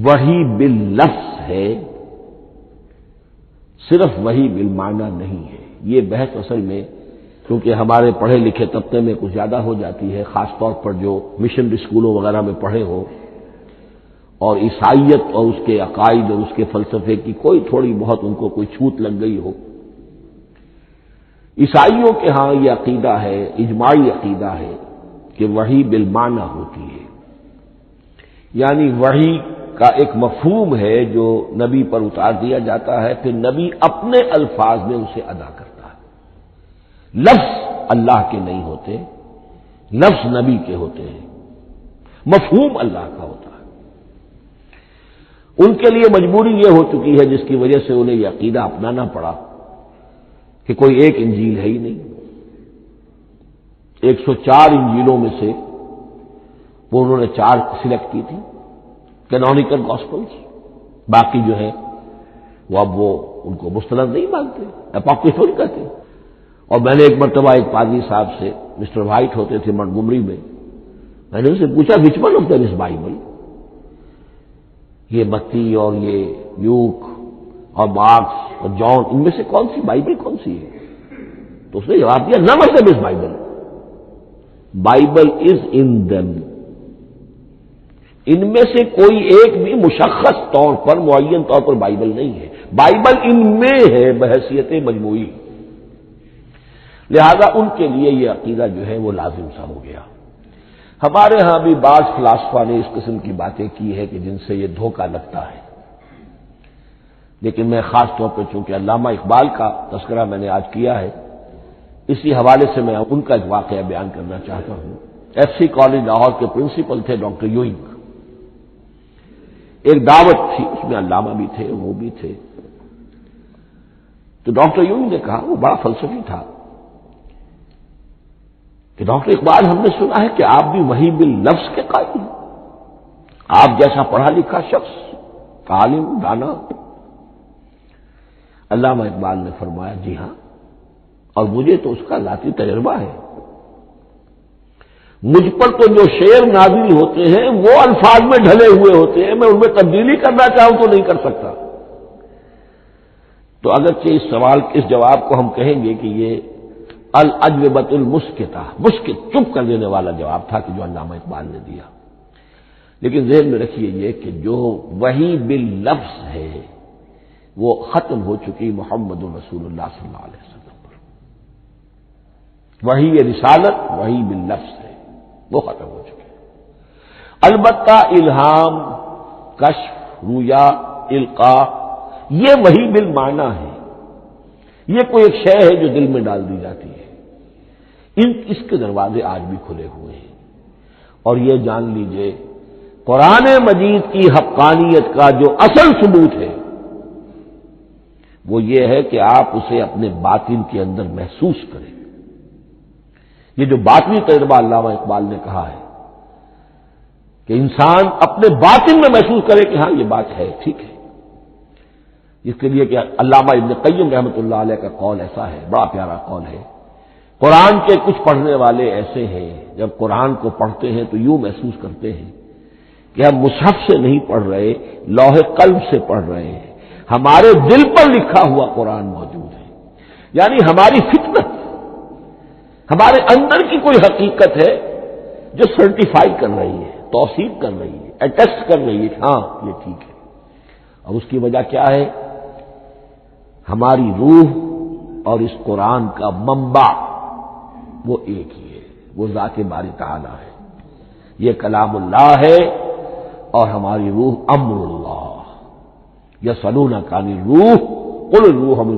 وحی باللفظ ہے، صرف وحی بالمعنی نہیں ہے۔ یہ بحث اصل میں کیونکہ ہمارے پڑھے لکھے طبقے میں کچھ زیادہ ہو جاتی ہے، خاص طور پر جو مشنری اسکولوں وغیرہ میں پڑھے ہو اور عیسائیت اور اس کے عقائد اور اس کے فلسفے کی کوئی تھوڑی بہت ان کو کوئی چھوٹ لگ گئی ہو۔ عیسائیوں کے ہاں یہ عقیدہ ہے، اجماعی عقیدہ ہے کہ وحی بالمعنی ہوتی ہے، یعنی وحی کا ایک مفہوم ہے جو نبی پر اتار دیا جاتا ہے، پھر نبی اپنے الفاظ میں اسے ادا کرتا ہے۔ لفظ اللہ کے نہیں ہوتے، لفظ نبی کے ہوتے ہیں، مفہوم اللہ کا ہوتا ہے۔ ان کے لیے مجبوری یہ ہو چکی ہے جس کی وجہ سے انہیں یہ عقیدہ اپنانا پڑا کہ کوئی ایک انجیل ہے ہی نہیں، 104 انجیلوں میں سے وہ انہوں نے 4 سلیکٹ کی تھی کینونیکل گاسپلز، باقی جو ہے وہ اب وہ ان کو مستند نہیں مانتے، اپوکریفل کہتے ہیں۔ اور میں نے ایک مرتبہ ایک پادری صاحب سے، مسٹر وائٹ ہوتے تھے منٹگومری میں نے ان سے پوچھا which one of them is Bible, یہ متی اور یہ لوک اور مارکس اور جان، ان میں سے کون سی بائبل کون سی ہے؟ تو اس نے جواب دیا none of them is Bible, Bible is in them, ان میں سے کوئی ایک بھی مشخص طور پر، معین طور پر بائبل نہیں ہے، بائبل ان میں ہے بحیثیت مجموعی۔ لہذا ان کے لیے یہ عقیدہ جو ہے وہ لازم سا ہو گیا۔ ہمارے ہاں بھی بعض فلاسفہ نے اس قسم کی باتیں کی ہے کہ جن سے یہ دھوکہ لگتا ہے، لیکن میں خاص طور پہ چونکہ علامہ اقبال کا تذکرہ میں نے آج کیا ہے، اسی حوالے سے میں ان کا ایک واقعہ بیان کرنا چاہتا ہوں۔ ایف سی کالج لاہور کے پرنسپل تھے ڈاکٹر یوئنگ، ایک دعوت تھی، اس میں علامہ بھی تھے، وہ بھی تھے۔ تو ڈاکٹر یوئنگ نے کہا، وہ بڑا فلسفی تھا، کہ ڈاکٹر اقبال ہم نے سنا ہے کہ آپ بھی وحی باللفظ کے قائل ہیں، آپ جیسا پڑھا لکھا شخص، عالم دانا۔ علامہ اقبال نے فرمایا جی ہاں، اور مجھے تو اس کا ذاتی تجربہ ہے، مجھ پر تو جو شعر نازل ہوتے ہیں وہ الفاظ میں ڈھلے ہوئے ہوتے ہیں، میں ان میں تبدیلی کرنا چاہوں تو نہیں کر سکتا۔ تو اگرچہ اس سوال اس جواب کو ہم کہیں گے کہ یہ الاجوبۃ المسکتہ، مسکت چپ کر دینے والا جواب تھا کہ جو علامہ اقبال نے دیا، لیکن ذہن میں رکھیے یہ کہ جو وحی باللفظ ہے وہ ختم ہو چکی محمد رسول اللہ صلی اللہ علیہ وسلم پر، وحی رسالت وحی باللفظ ہے، وہ ختم ہو چکی۔ البتہ الہام، کشف، رویا، القاء، یہ وحی بالمعنی ہے، یہ کوئی ایک شے ہے جو دل میں ڈال دی جاتی ہے، اس کے دروازے آج بھی کھلے ہوئے ہیں۔ اور یہ جان لیجئے قرآن مجید کی حقانیت کا جو اصل ثبوت ہے وہ یہ ہے کہ آپ اسے اپنے باطن کے اندر محسوس کریں۔ یہ جو باطنی تجربہ علامہ اقبال نے کہا ہے کہ انسان اپنے باطن میں محسوس کرے کہ ہاں یہ بات ہے، ٹھیک ہے، اس کے لیے کہ علامہ ابن قیم رحمۃ اللہ علیہ کا قول ایسا ہے، بڑا پیارا قول ہے قرآن کے کچھ پڑھنے والے ایسے ہیں جب قرآن کو پڑھتے ہیں تو یوں محسوس کرتے ہیں کہ ہم مصحف سے نہیں پڑھ رہے، لوح قلب سے پڑھ رہے ہیں، ہمارے دل پر لکھا ہوا قرآن موجود ہے۔ یعنی ہماری فطرت، ہمارے اندر کی کوئی حقیقت ہے جو سرٹیفائی کر رہی ہے، توثیق کر رہی ہے، اٹیسٹ کر رہی ہے کہ ہاں یہ ٹھیک ہے۔ اور اس کی وجہ کیا ہے؟ ہماری روح اور اس قرآن کا منبع وہ ایک ہی ہے، وہ ذات باری تعالی ہے، یہ کلام اللہ ہے، اور ہماری روح امر اللہ۔ یسألونک عن الروح قل الروح من